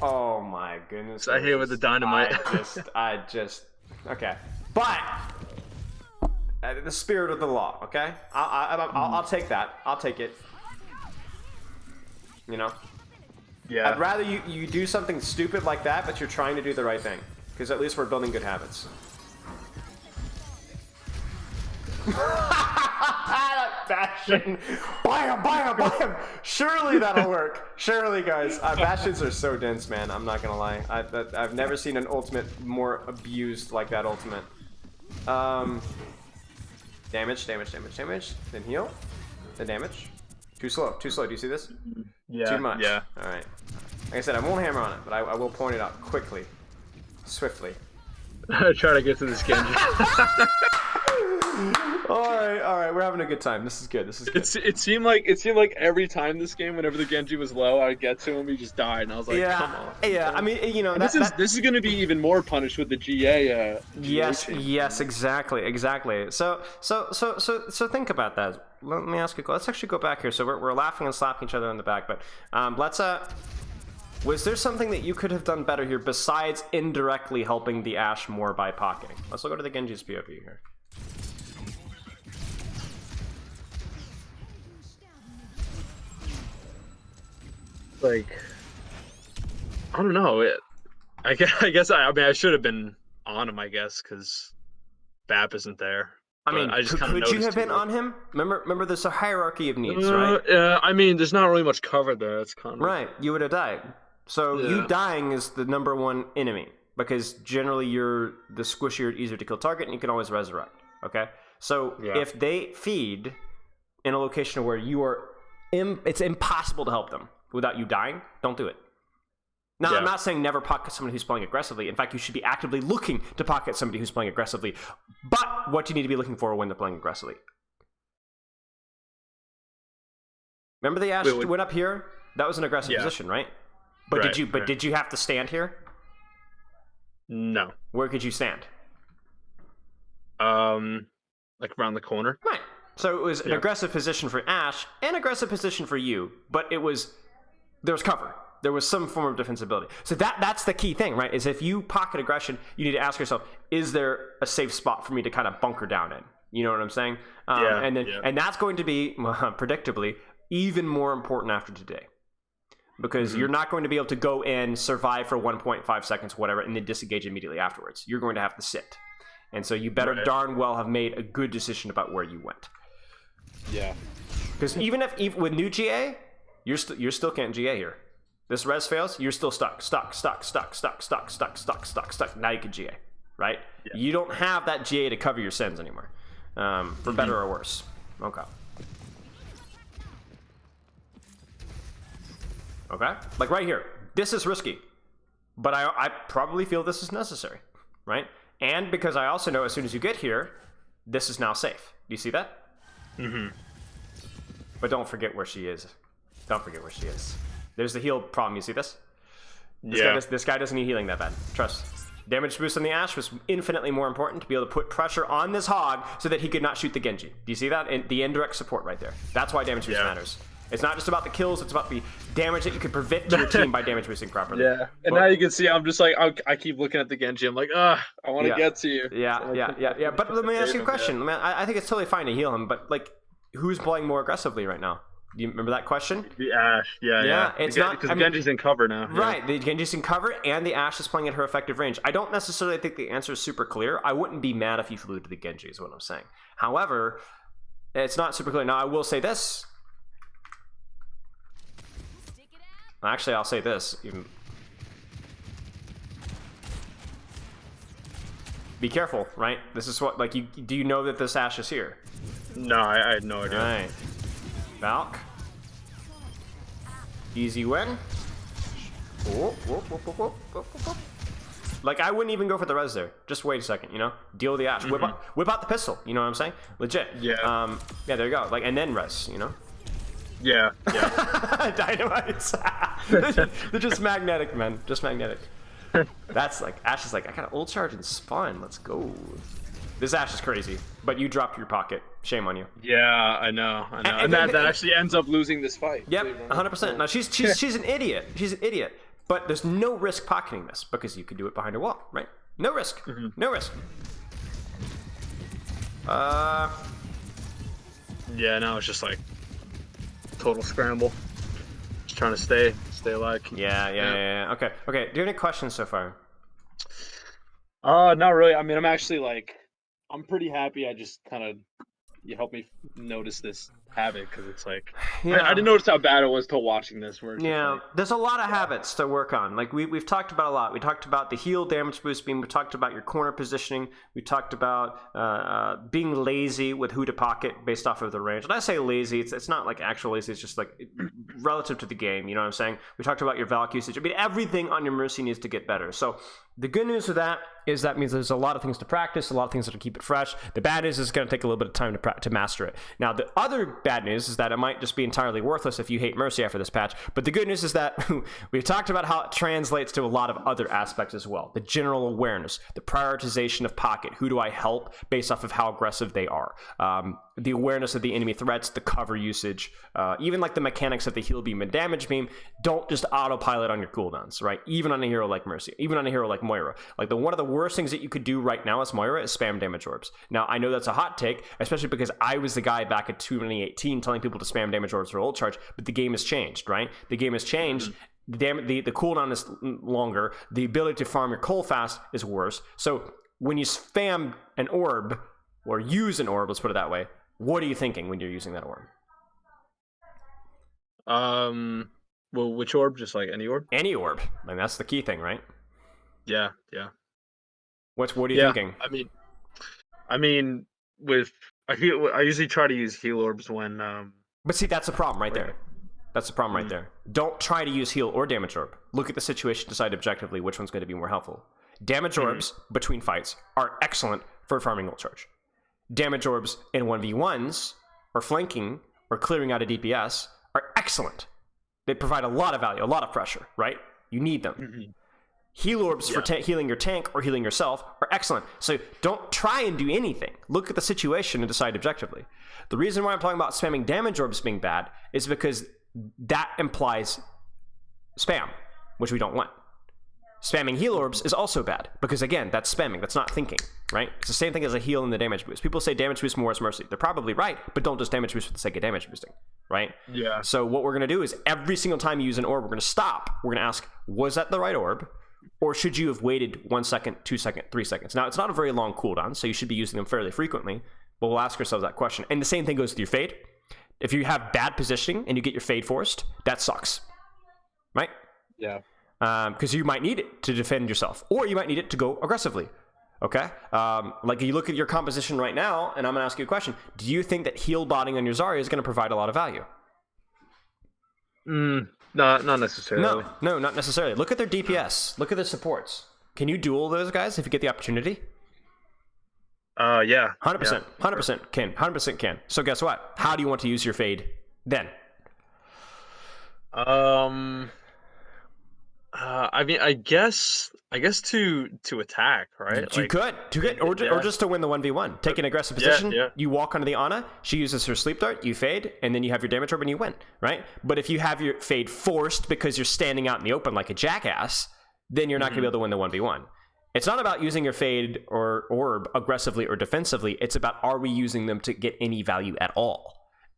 Oh my goodness. I hate with the dynamite. I just. Okay. But the spirit of the law. Okay. I'll take that. I'll take it. You know. Yeah. I'd rather you do something stupid like that, but you're trying to do the right thing. Because at least we're building good habits. Bastion! Buy him! Surely that'll work. Surely, guys. Bastions are so dense, man. I'm not gonna lie. I've never seen an ultimate more abused like that ultimate. Damage. Then heal. Then damage. Too slow. Do you see this? Yeah. Too much. Yeah. All right. Like I said, I won't hammer on it, but I will point it out quickly. Swiftly. Try to get to this Genji. all right, we're having a good time. This is good. It seemed like every time this game, whenever the Genji was low, I'd get to him, he just died, and I was like, come on. Yeah, I mean, you know, this is going to be even more punished with the GA. Yes, exactly. So think about that. Let me ask you. Let's actually go back here. So we're laughing and slapping each other in the back, but let's was there something that you could have done better here besides indirectly helping the Ashe more by pocketing? Let's look at the Genji's POV here. Like, I don't know. I guess I should have been on him, I guess, because BAP isn't there. I mean, I just could you have been on him? Remember, there's a hierarchy of needs, right? Yeah, I mean, there's not really much cover there. It's kind of right. You would have died. So you dying is the #1 enemy because generally you're the squishier, easier to kill target, and you can always resurrect. Okay. So if they feed in a location where you are, it's impossible to help them without you dying. Don't do it. Now, I'm not saying never pocket somebody who's playing aggressively. In fact, you should be actively looking to pocket somebody who's playing aggressively. But what you need to be looking for when they're playing aggressively. Remember the Ashe went up here? That was an aggressive position, right? But did you have to stand here? No. Where could you stand? Like around the corner. Right. So it was an aggressive position for Ashe and aggressive position for you, but there was cover. There was some form of defensibility. So that's the key thing, right? Is if you pocket aggression, you need to ask yourself, is there a safe spot for me to kind of bunker down in? You know what I'm saying? And that's going to be, predictably, even more important after today. Because you're not going to be able to go in, survive for 1.5 seconds, whatever, and then disengage immediately afterwards. You're going to have to sit. And so you better darn well have made a good decision about where you went. Yeah. Because even with new GA, you're still can't GA here. This res fails, you're still stuck. Now you can GA, right? Yeah. You don't have that GA to cover your sins anymore, for better or worse. Okay. Okay? Like right here. This is risky. But I probably feel this is necessary, right? And because I also know as soon as you get here, this is now safe. Do you see that? Mm-hmm. But don't forget where she is. Don't forget where she is. There's the heal problem. You see this? This guy doesn't need healing that bad. Trust. Damage boost on the Ashe was infinitely more important to be able to put pressure on this hog so that he could not shoot the Genji. Do you see that? And the indirect support right there. That's why damage boost matters. It's not just about the kills, it's about the damage that you can prevent to your team by damage boosting properly. Yeah, and now you can see I'm just like, I keep looking at the Genji. I'm like, I want to get to you. Yeah. But let me ask you a question. Man, I think it's totally fine to heal him, but like, who's playing more aggressively right now? Do you remember that question? The Ashe, yeah. It's not because Genji's in cover now. Right, the Genji's in cover, and the Ashe is playing at her effective range. I don't necessarily think the answer is super clear. I wouldn't be mad if you flew to the Genji, is what I'm saying. However, it's not super clear. Now, I will say this. Actually, I'll say this. Even be careful, right? This is what, like, do you know that this Ashe is here? No, I had no idea. All right. Valk. Easy win. Whoop, whoop, whoop, whoop, whoop, whoop, whoop. Like, I wouldn't even go for the res there. Just wait a second, you know? Deal with the Ashe. Whip out the pistol, you know what I'm saying? Legit. Yeah. Yeah, there you go. Like, and then res, you know? Yeah. Dynamites. They're just magnetic, man. Just magnetic. That's like, Ashe is like, I got ult charge and spawn. Let's go. This Ashe is crazy, but you dropped your pocket. Shame on you. Yeah, I know. And that actually ends up losing this fight. Yep, 100%. Now, she's an idiot. She's an idiot. But there's no risk pocketing this because you could do it behind a wall, right? No risk. No risk. Yeah, now it's just like total scramble. Just trying to stay alive. Yeah. Okay. Do you have any questions so far? Not really. I mean, I'm pretty happy. I just kind of, you helped me notice this habit because it's like, I didn't notice how bad it was till watching this. Where There's a lot of habits to work on. Like we've talked about a lot. We talked about the heal damage boost beam. We talked about your corner positioning. We talked about being lazy with who to pocket based off of the range. And I say lazy, it's not like actual lazy. It's just like relative to the game. You know what I'm saying? We talked about your Valk usage. I mean, everything on your Mercy needs to get better. So the good news with that is that means there's a lot of things to practice, a lot of things that'll keep it fresh. The bad news is it's going to take a little bit of time to master it. Now, the other bad news is that it might just be entirely worthless if you hate Mercy after this patch. But the good news is that we've talked about how it translates to a lot of other aspects as well. The general awareness, the prioritization of pocket. Who do I help based off of how aggressive they are? The awareness of the enemy threats, the cover usage, even like the mechanics of the heal beam and damage beam. Don't just autopilot on your cooldowns, right? Even on a hero like Mercy, even on a hero like Moira. Like one of the worst things that you could do right now as Moira is spam damage orbs. Now, I know that's a hot take, especially because I was the guy back in 2018 telling people to spam damage orbs for ult charge, but the game has changed, right? The game has changed. The cooldown is longer. The ability to farm your coal fast is worse. So when you spam an orb, or use an orb, let's put it that way, what are you thinking when you're using that orb? Well, which orb? Just like any orb? Any orb. I mean, that's the key thing, right? Yeah. What are you thinking? I mean, I usually try to use heal orbs when. But see, that's the problem right there. That's the problem right there. Don't try to use heal or damage orb. Look at the situation, decide objectively which one's going to be more helpful. Damage orbs between fights are excellent for farming ult charge. Damage orbs in 1v1s or flanking or clearing out a DPS are excellent. They provide a lot of value, a lot of pressure, right? You need them. Heal orbs for healing your tank or healing yourself are excellent. So don't try and do anything. Look at the situation and decide objectively. The reason why I'm talking about spamming damage orbs being bad is because that implies spam, which we don't want. Spamming heal orbs is also bad because, again, that's spamming. That's not thinking, right? It's the same thing as a heal and the damage boost. People say damage boost more is Mercy. They're probably right, but don't just damage boost for the sake of damage boosting, right? Yeah. So what we're going to do is every single time you use an orb, we're going to stop. We're going to ask, was that the right orb? Or should you have waited 1 second, 2 seconds, 3 seconds? Now, it's not a very long cooldown, so you should be using them fairly frequently, but we'll ask ourselves that question. And the same thing goes with your fade. If you have bad positioning and you get your fade forced, that sucks, right? Yeah. Because you might need it to defend yourself, or you might need it to go aggressively. Okay? Like you look at your composition right now, and I'm going to ask you a question. Do you think that heal botting on your Zarya is going to provide a lot of value? Not necessarily. No, not necessarily. Look at their DPS. Look at their supports. Can you duel those guys if you get the opportunity? Yeah. 100%. 100% can. 100% can. So guess what? How do you want to use your fade then? I mean, I guess to attack, right? You could, or just to win the 1v1. Take an aggressive position. You walk onto the Ana. She uses her sleep dart. You fade, and then you have your damage orb and you win, right? But if you have your fade forced because you're standing out in the open like a jackass, then you're not going to be able to win the 1v1. It's not about using your fade or orb aggressively or defensively. It's about, are we using them to get any value at all?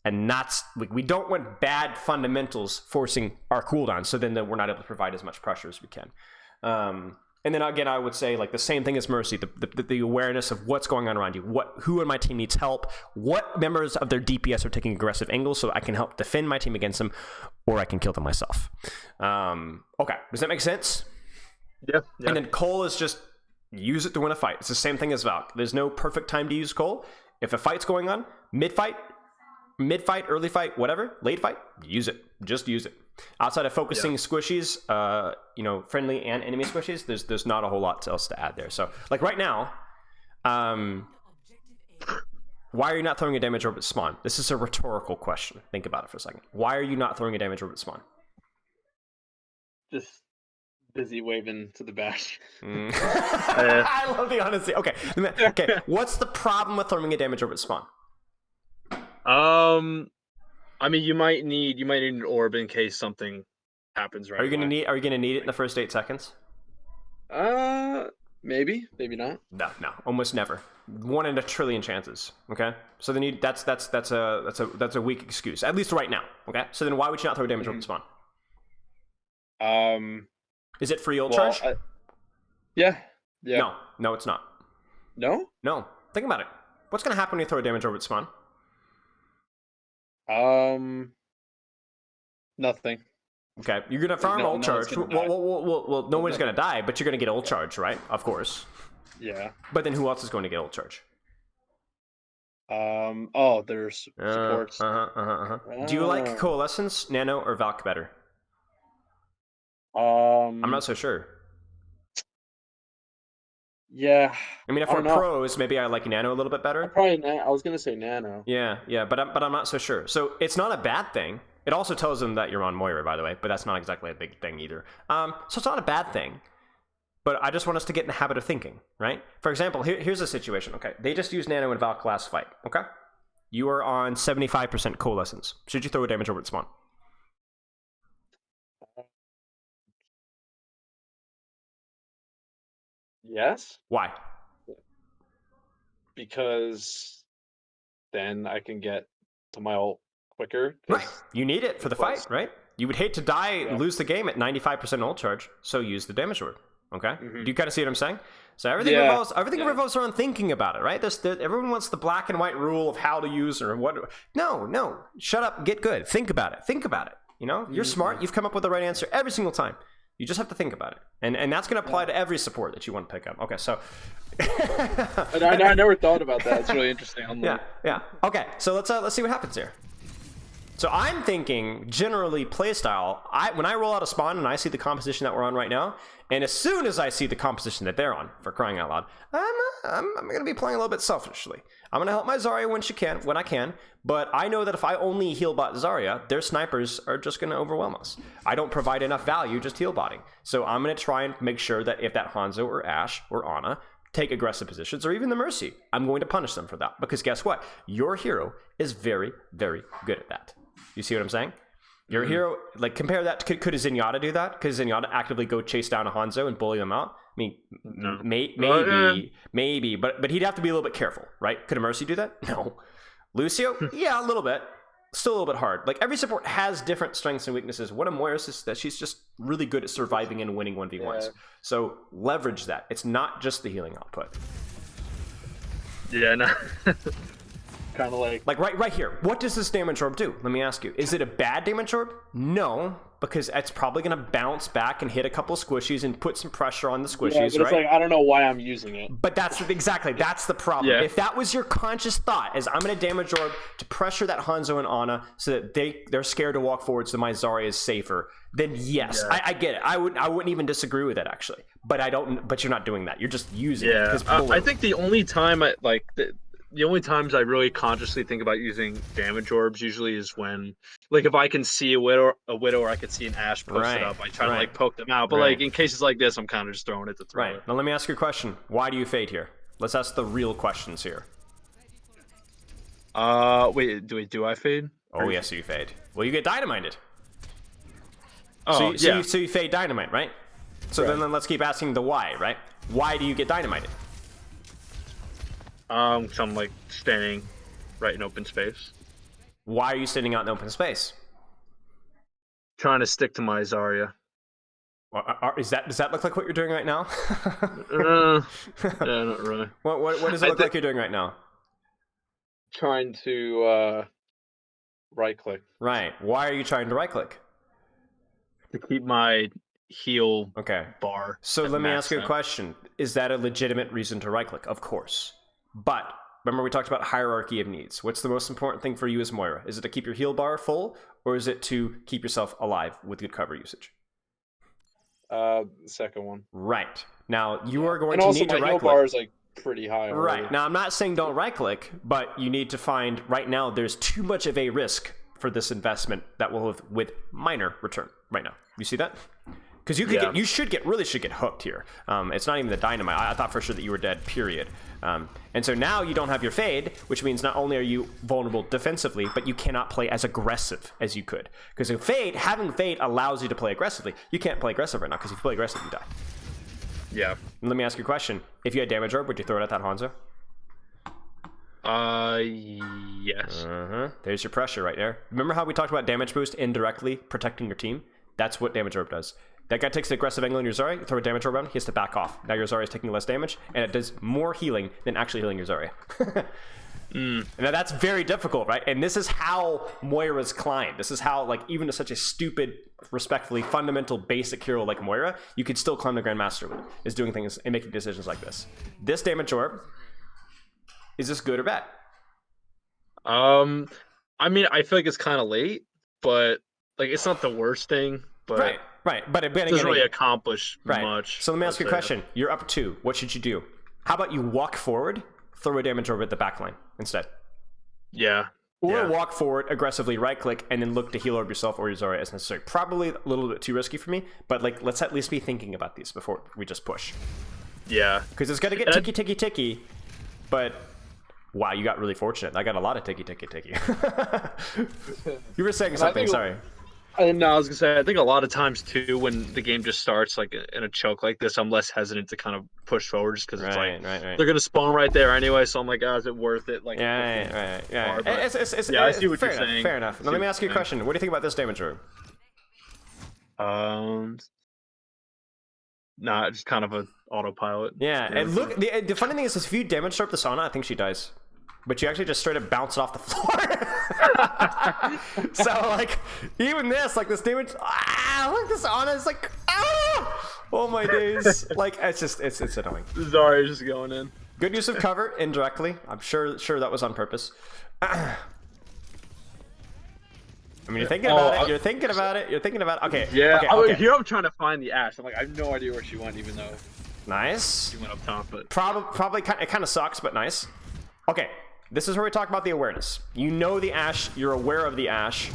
And that's, we don't want bad fundamentals forcing our cooldown, so then we're not able to provide as much pressure as we can. And then again, I would say like the same thing as Mercy, the awareness of what's going on around you, who in my team needs help, what members of their DPS are taking aggressive angles so I can help defend my team against them, or I can kill them myself. Okay, does that make sense? Yeah. And then Cole is just use it to win a fight. It's the same thing as Valk. There's no perfect time to use Cole. If a fight's going on, mid-fight, early fight, whatever, late fight, use it. Just use it. Outside of focusing squishies, friendly and enemy squishies, there's not a whole lot else to add there. So, like right now, why are you not throwing a damage orb at spawn? This is a rhetorical question. Think about it for a second. Why are you not throwing a damage orb at spawn? Just busy waving to the back. I love the honesty. Okay. What's the problem with throwing a damage orb at spawn? I mean, you might need an orb in case something happens. Right. Are you gonna need it in the first 8 seconds? Maybe not. No, almost never. 1 in a trillion chances. Okay, so then that's a weak excuse, at least right now. Okay, so then why would you not throw damage orb at spawn? Is it free ult charge? Yeah. No, it's not. No. Think about it. What's gonna happen when you throw a damage orb at spawn? Nothing. Okay, you're gonna farm ult charge. Well, no one's gonna die, but you're gonna get ult charge, right? Of course. Yeah. But then who else is going to get ult charge? There's supports. Do you like Coalescence, Nano, or Valk better? I'm not so sure. Yeah. I mean, if we're pros, maybe I like Nano a little bit better. I was gonna say Nano. Yeah, but I'm not so sure. So it's not a bad thing. It also tells them that you're on Moira, by the way, but that's not exactly a big thing either. So it's not a bad thing. But I just want us to get in the habit of thinking, right? For example, here's a situation. Okay, they just used Nano and Valk last fight. Okay, you are on 75% Coalescence. Should you throw a damage orb at spawn? Yes. Why? Because then I can get to my ult quicker. Right. You need it for the fight, right? You would hate to die and lose the game at 95% ult charge, so use the damage orb. Okay. Do you kind of see what I'm saying? So everything revolves around thinking about it, right? Everyone wants the black and white rule of how to use or what. No. Shut up. Get good. Think about it. You know, you're smart. You've come up with the right answer every single time. You just have to think about it, and that's going to apply to every support that you want to pick up. Okay, so I never thought about that. It's really interesting. Yeah. Okay, so let's see what happens here. So I'm thinking generally playstyle. When I roll out a spawn and I see the composition that we're on right now, and as soon as I see the composition that they're on, for crying out loud, I'm going to be playing a little bit selfishly. I'm going to help my Zarya when I can, but I know that if I only heal bot Zarya, their snipers are just going to overwhelm us. I don't provide enough value just heal botting. So I'm going to try and make sure that if that Hanzo or Ashe or Ana take aggressive positions, or even the Mercy, I'm going to punish them for that. Because guess what? Your hero is very, very good at that. You see what I'm saying? Your hero, like, compare that. Could a Zenyatta do that? Could Zenyatta actively go chase down a Hanzo and bully them out? I mean, maybe, but he'd have to be a little bit careful, right? Could a Mercy do that? No. Lucio? Yeah, a little bit. Still a little bit hard. Like, every support has different strengths and weaknesses. One of Moira's is that she's just really good at surviving and winning 1v1s. Yeah. So leverage that. It's not just the healing output. Yeah, no. Kind of like right here. What does this damage orb do? Let me ask you. Is it a bad damage orb? No, because it's probably going to bounce back and hit a couple squishies and put some pressure on the squishies, but it's right? like, I don't know why I'm using it. But that's the problem. Yeah. If that was your conscious thought, is I'm going to damage orb to pressure that Hanzo and Ana so that they're scared to walk forward, so my Zarya is safer, then yes, yeah. I get it. I wouldn't even disagree with it, actually. But but you're not doing that. You're just using it. I think the only time the only times I really consciously think about using damage orbs usually is when, like, if I can see a widow or I could see an Ashe posted up, I try to like poke them out. But like in cases like this, I'm kind of just throwing it to throw it. Now let me ask you a question. Why do you fade here? Let's ask the real questions here. Wait, do I fade? Oh yes, you fade. Well, you get dynamited. Oh, so you fade dynamite, right? So then let's keep asking the why, right? Why do you get dynamited? So I'm like standing right in open space. Why are you standing out in open space? Trying to stick to my Zarya. Does that look like what you're doing right now? Yeah, not really. What does it look like you're doing right now? Trying to right click. Right. Why are you trying to right click? To keep my heal Okay. bar. So at let me max ask you a out. question. Is that a legitimate reason to right-click? Of course. But remember we talked about hierarchy of needs. What's the most important thing for you as Moira? Is it to keep your heal bar full, or is it to keep yourself alive with good cover usage? The second one. Right. Now, you are going And to also need to my heal right-click. bar is like pretty high already. Right. Now, I'm not saying don't right-click, but you need to find, right now, there's too much of a risk for this investment that will have with minor return right now. You see that? Because you should get hooked here. It's not even the dynamite. I thought for sure that you were dead, period. And so now you don't have your fade, which means not only are you vulnerable defensively, but you cannot play as aggressive as you could. Because having fade allows you to play aggressively. You can't play aggressive right now, because if you play aggressive, you die. Yeah. And let me ask you a question. If you had damage orb, would you throw it at that Hanzo? Yes. There's your pressure right there. Remember how we talked about damage boost indirectly protecting your team? That's what damage orb does. That guy takes the aggressive angle on your Zarya, you throw a damage orb on, he has to back off. Now your Zarya is taking less damage, and it does more healing than actually healing your Zarya. Now that's very difficult, right? And this is how Moira's climbed. This is how, like, even to such a stupid, respectfully fundamental, basic hero like Moira, you could still climb the Grandmaster with, is doing things and making decisions like this. This damage orb, is this good or bad? I mean, I feel like it's kind of late, but like it's not the worst thing. But Right. But it doesn't really accomplish much. So let me ask you a question. You're up 2. What should you do? How about you walk forward, throw a damage orb at the backline instead? Yeah. Or walk forward, aggressively right-click, and then look to heal orb yourself or your Zarya as necessary. Probably a little bit too risky for me, but like let's at least be thinking about these before we just push. Yeah. Because it's going to get ticky, but... Wow, you got really fortunate. I got a lot of ticky. You were saying something, sorry. No, I was gonna say, I think a lot of times too, when the game just starts like in a choke like this, I'm less hesitant to kind of push forward just because it's they're gonna spawn right there anyway. So I'm like, is it worth it? Like, yeah. I see what you're saying. Fair enough. Now let me ask you a question. What do you think about this damage orb? Nah, just kind of an autopilot. Yeah, and look, the funny thing is, if you damage up the sauna, I think she dies. But you actually just straight up bounce it off the floor. So, like, even this, like, this damage, look, this Ana is like, oh my days. Like, it's annoying. Zarya's just going in. Good use of cover, indirectly. I'm sure that was on purpose. I mean, you're thinking about it. You're thinking about it. Okay. Yeah. Okay. Here I'm trying to find the Ashe. I'm like, I have no idea where she went, even though nice. she went up top. But probably it kind of sucks, but nice. Okay. This is where we talk about the awareness. You know the Ashe. You're aware of the Ashe.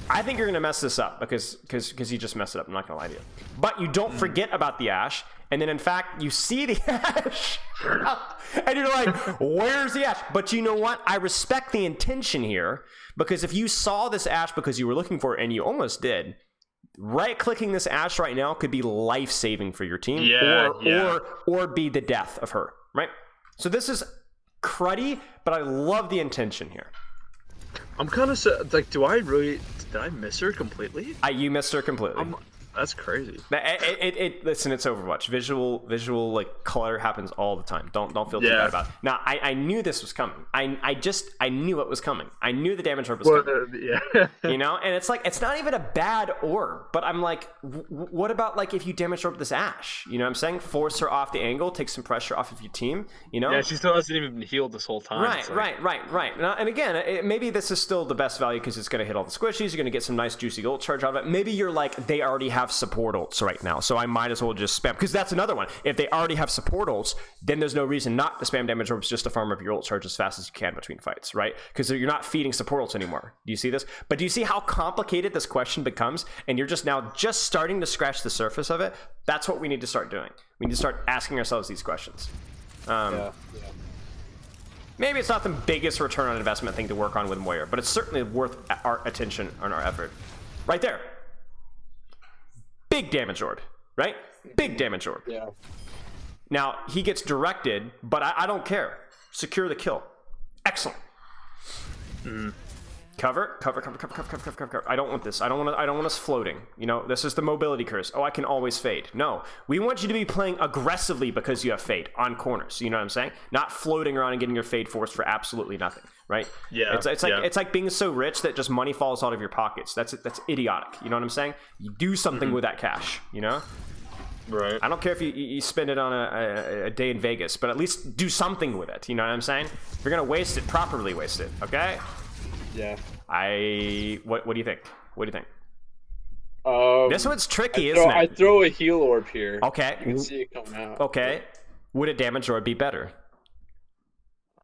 I think you're gonna mess this up because you just messed it up. I'm not gonna lie to you. But you don't forget about the Ashe, and then in fact you see the Ashe, and you're like, "Where's the Ashe?" But you know what? I respect the intention here, because if you saw this Ashe because you were looking for it and you almost did, right-clicking this Ashe right now could be life-saving for your team, or be the death of her. Right? So this is cruddy, but I love the intention here. I'm kind of like, did I miss her completely? You missed her completely. That's crazy. Listen, it's Overwatch. Visual like color happens all the time. Don't feel too bad about it. Now, I knew this was coming. I knew it was coming. I knew the damage orb was coming. You know, and it's like, it's not even a bad orb, but I'm like, what about like if you damage orb this Ashe? You know what I'm saying? Force her off the angle, take some pressure off of your team. You know? Yeah, she still hasn't even been healed this whole time. Right. Now, and again, maybe this is still the best value because it's going to hit all the squishies. You're going to get some nice juicy ult charge out of it. Maybe you're like, they already have support ults right now, so I might as well just spam, because that's another one. If they already have support ults, then there's no reason not to spam damage orbs just to farm up your ult charge as fast as you can between fights, right? Because you're not feeding support ults anymore. Do you see this? But do you see how complicated this question becomes? And you're just starting to scratch the surface of it. That's what we need to start doing. We need to start asking ourselves these questions. Maybe it's not the biggest return on investment thing to work on with Moira, but it's certainly worth our attention and our effort. Right there. Big damage orb, right? Big damage orb. Yeah. Now, he gets directed, but I don't care. Secure the kill. Excellent. Cover. I don't want this. I don't want us floating. You know, this is the mobility curse. Oh, I can always fade. No, we want you to be playing aggressively because you have fade on corners. You know what I'm saying? Not floating around and getting your fade forced for absolutely nothing, right? Yeah. It's like being so rich that just money falls out of your pockets. That's idiotic. You know what I'm saying? You do something with that cash. You know? Right. I don't care if you spend it on a day in Vegas, but at least do something with it. You know what I'm saying? If you're gonna waste it, properly waste it. Okay? Yeah. What do you think? What do you think? This one's tricky, isn't it? I throw a heal orb here. Okay. You can see it coming out. Okay. Would a damage orb be better?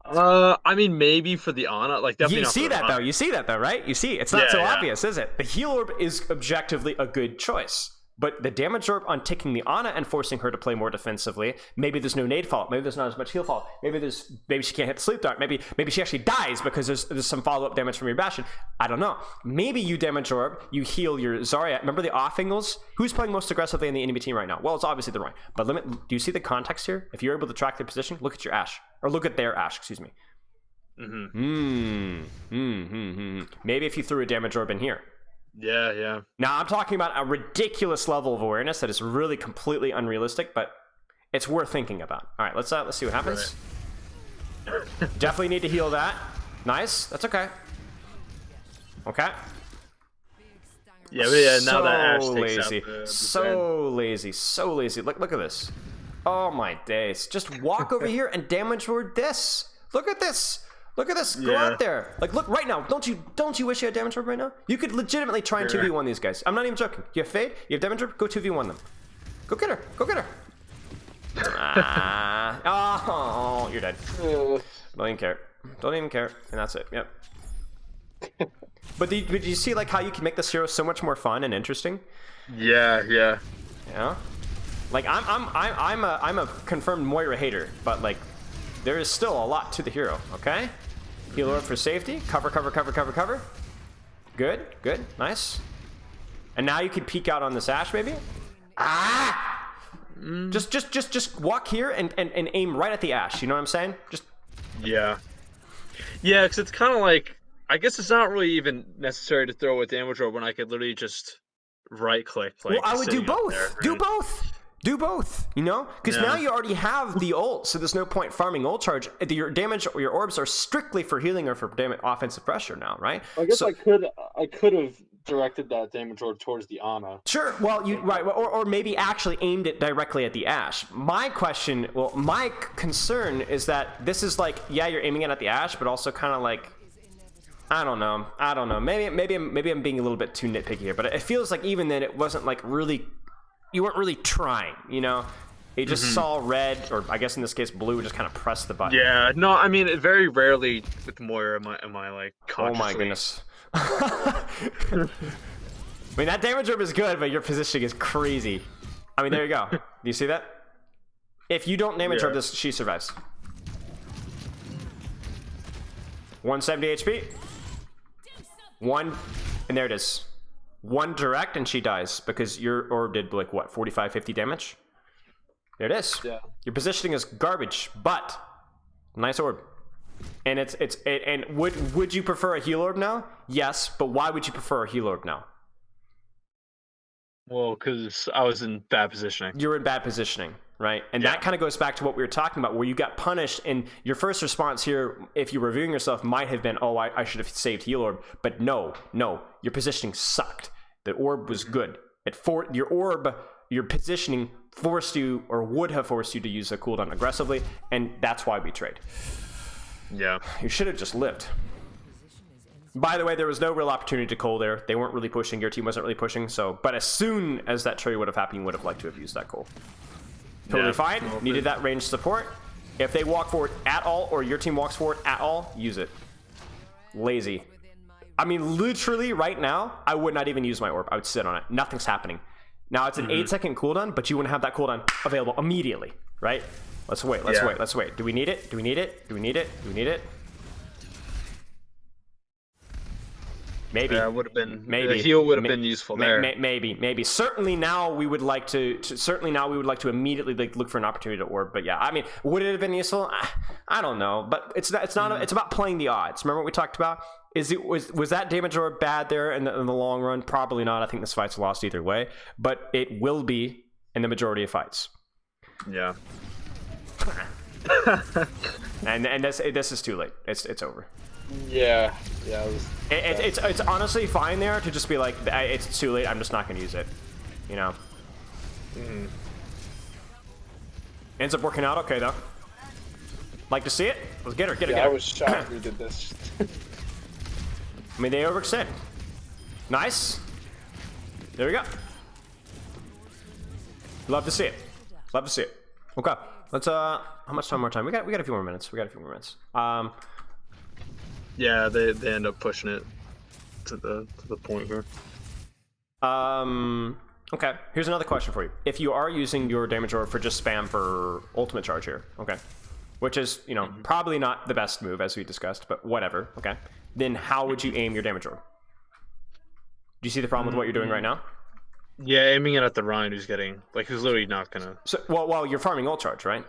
I mean, maybe for the Ana, like definitely. You not see for the that Ana. though. You see that though, right? You see, it's not Yeah, so yeah. obvious, is it? The heal orb is objectively a good choice. But the damage orb on ticking the Ana and forcing her to play more defensively, maybe there's no nade fall, maybe there's not as much heal fall, maybe she can't hit the sleep dart, maybe she actually dies because there's some follow-up damage from your Bastion. I don't know. Maybe you damage orb, you heal your Zarya. Remember the off angles? Who's playing most aggressively in the enemy team right now? Well, it's obviously the Roy. But do you see the context here? If you're able to track their position, look at your Ashe. Or look at their Ashe, excuse me. Maybe if you threw a damage orb in here. Yeah. Now, I'm talking about a ridiculous level of awareness that is really completely unrealistic, but it's worth thinking about. All right, let's see what happens. Right. Definitely need to heal that. Nice. That's okay. Okay. Yeah, but yeah, now that Ashe So takes lazy. out the So lazy. Look at this. Oh my days. Just walk over here and damage ward this. Look at this. Look at this. Go out there. Like, look right now. Don't you wish you had damage orb right now? You could legitimately try and 2v1 these guys. I'm not even joking. You have fade. You have damage orb. Go 2v1 them. Go get her. Go get her. Oh, you're dead. Don't even care. Don't even care. And that's it. Yep. But did you see like how you can make this hero so much more fun and interesting? Yeah. Yeah. Like I'm a confirmed Moira hater, but like there is still a lot to the hero. Okay. Heal orb for safety. Cover. Good. Nice. And now you can peek out on this Ashe, maybe. Just walk here and aim right at the Ashe. You know what I'm saying? Just. Yeah, because it's kind of like, I guess it's not really even necessary to throw a damage orb when I could literally just right click. Well, I would do both. Do both, you know? Because now you already have the ult, so there's no point farming ult charge. Your damage or your orbs are strictly for healing or for offensive pressure now, right? I guess I could have directed that damage orb towards the Ana. Sure, well, or maybe actually aimed it directly at the Ashe. My concern is that this is like, yeah, you're aiming it at the Ashe, but also kind of like, I don't know. Maybe I'm being a little bit too nitpicky here, but it feels like even then it wasn't like really. You weren't really trying, you know? You just saw red, or I guess in this case blue, just kind of press the button. Yeah, no, I mean, very rarely with Moira am I like consciously... Oh my goodness. I mean, that damage orb is good, but your positioning is crazy. I mean, there you go. Do you see that? If you don't damage orb this, she survives. 170 HP. And there it is. One direct and she dies because your orb did like what, 45, 50 damage? There it is. Yeah. Your positioning is garbage, but nice orb. And and would you prefer a heal orb now? Yes, but why would you prefer a heal orb now? Well, because I was in bad positioning. You're in bad positioning, right? And that kind of goes back to what we were talking about, where you got punished, and your first response here, if you're reviewing yourself, might have been, oh, I should have saved heal orb. But no, your positioning sucked. The orb was good. Your positioning forced you, or would have forced you to use a cooldown aggressively, and that's why we trade. Yeah. You should have just lived. By the way, there was no real opportunity to coal there. They weren't really pushing. Your team wasn't really pushing. But as soon as that trade would have happened, you would have liked to have used that coal. Totally fine. Needed that range support. If they walk forward at all, or your team walks forward at all, use it. Lazy. I mean, literally right now, I would not even use my orb. I would sit on it. Nothing's happening. Now it's an 8-second cooldown, but you wouldn't have that cooldown available immediately, right? Let's wait. Do we need it? Do we need it? Maybe. Yeah, would have been. Maybe the heal would have been useful there. Maybe. Certainly now we would like to. Immediately look for an opportunity to orb. But yeah, I mean, would it have been useful? I don't know. But it's about playing the odds. Remember what we talked about? Was that damage orb bad there in the long run? Probably not. I think this fight's lost either way, but it will be in the majority of fights. Yeah. and this is too late. It's over. Yeah. It's honestly fine there to just be like, it's too late. I'm just not going to use it. You know. Ends up working out okay though. Like to see it? Let's get her. Get her. I was shocked we did this. I mean, they overextend. Nice. There we go. Love to see it. Love to see it. Okay. Let's how much time more time? We got a few more minutes. Yeah, they end up pushing it to the point where. Okay. Here's another question for you. If you are using your damage orb for just spam for ultimate charge here, okay, which is, you know, probably not the best move as we discussed, but whatever, okay, then how would you aim your damage orb? Do you see the problem with what you're doing right now? Yeah, aiming it at the Ryan who's literally not gonna. So, well, you're farming ult charge, right?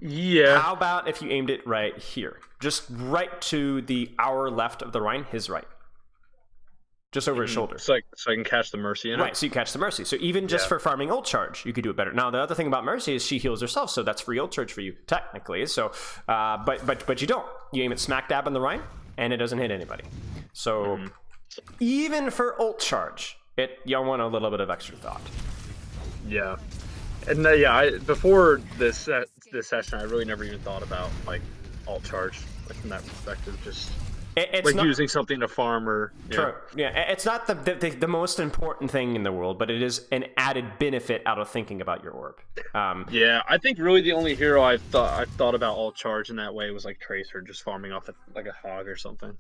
Yeah. How about if you aimed it right here? Just right to the our left of the Ryan, his right. Just over his shoulder. So I can catch the Mercy in it? Right, so you catch the Mercy. So even just for farming ult charge, you could do it better. Now, the other thing about Mercy is she heals herself, so that's free ult charge for you, technically. So, but you don't. You aim it smack dab on the Ryan, and it doesn't hit anybody. So even for ult charge, you want a little bit of extra thought. Yeah. And before this session, I really never even thought about like ult charge, like from that perspective, just it's like not, using something to farm or. True. Yeah, it's not the most important thing in the world, but it is an added benefit out of thinking about your orb. Yeah, I think really the only hero I've thought about ult charge in that way was like Tracer, just farming off like a hog or something.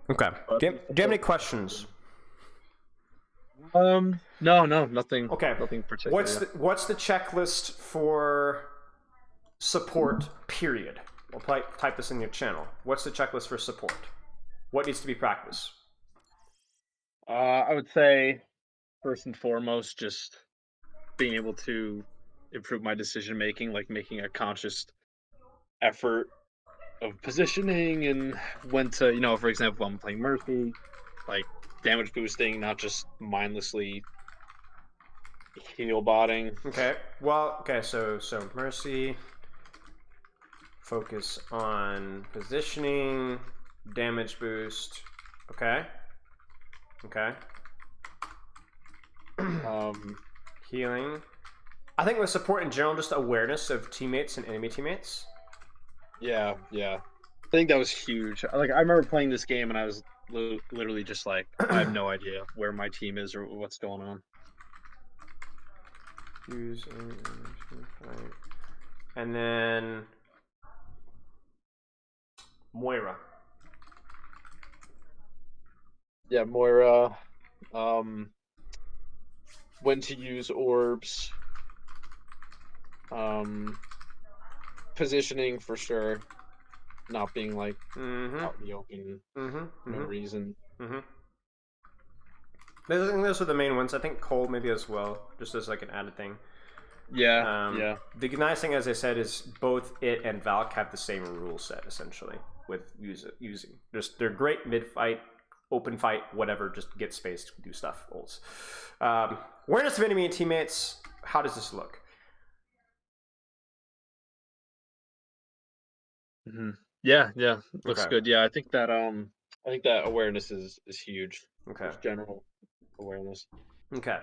Okay. Do you have any questions? No, nothing. Okay. Nothing particular. What's the checklist for support? Period. We'll type this in your channel. What's the checklist for support? What needs to be practiced? I would say first and foremost, just being able to improve my decision making, like making a conscious effort of positioning and when to, for example, I'm playing Mercy, like damage boosting, not just mindlessly heal botting. Okay. Well, so Mercy, focus on positioning, damage boost. Okay. Healing. I think with support in general, just awareness of teammates and enemy teammates. Yeah. I think that was huge. Like I remember playing this game and I was literally just like, I have no idea where my team is or what's going on. And then Moira. Yeah, Moira. When to use orbs. Positioning for sure. Not being like out in the open. No reason. Those are the main ones. I think Cole maybe as well, just as like an added thing. Yeah. The nice thing, as I said, is both it and Valk have the same rule set essentially with using. They're great mid fight, open fight, whatever. Just get space to do stuff. Ults. Awareness of enemy and teammates. How does this look? Yeah. Looks good. Yeah, I think that awareness is huge. Okay. Just general awareness. Okay.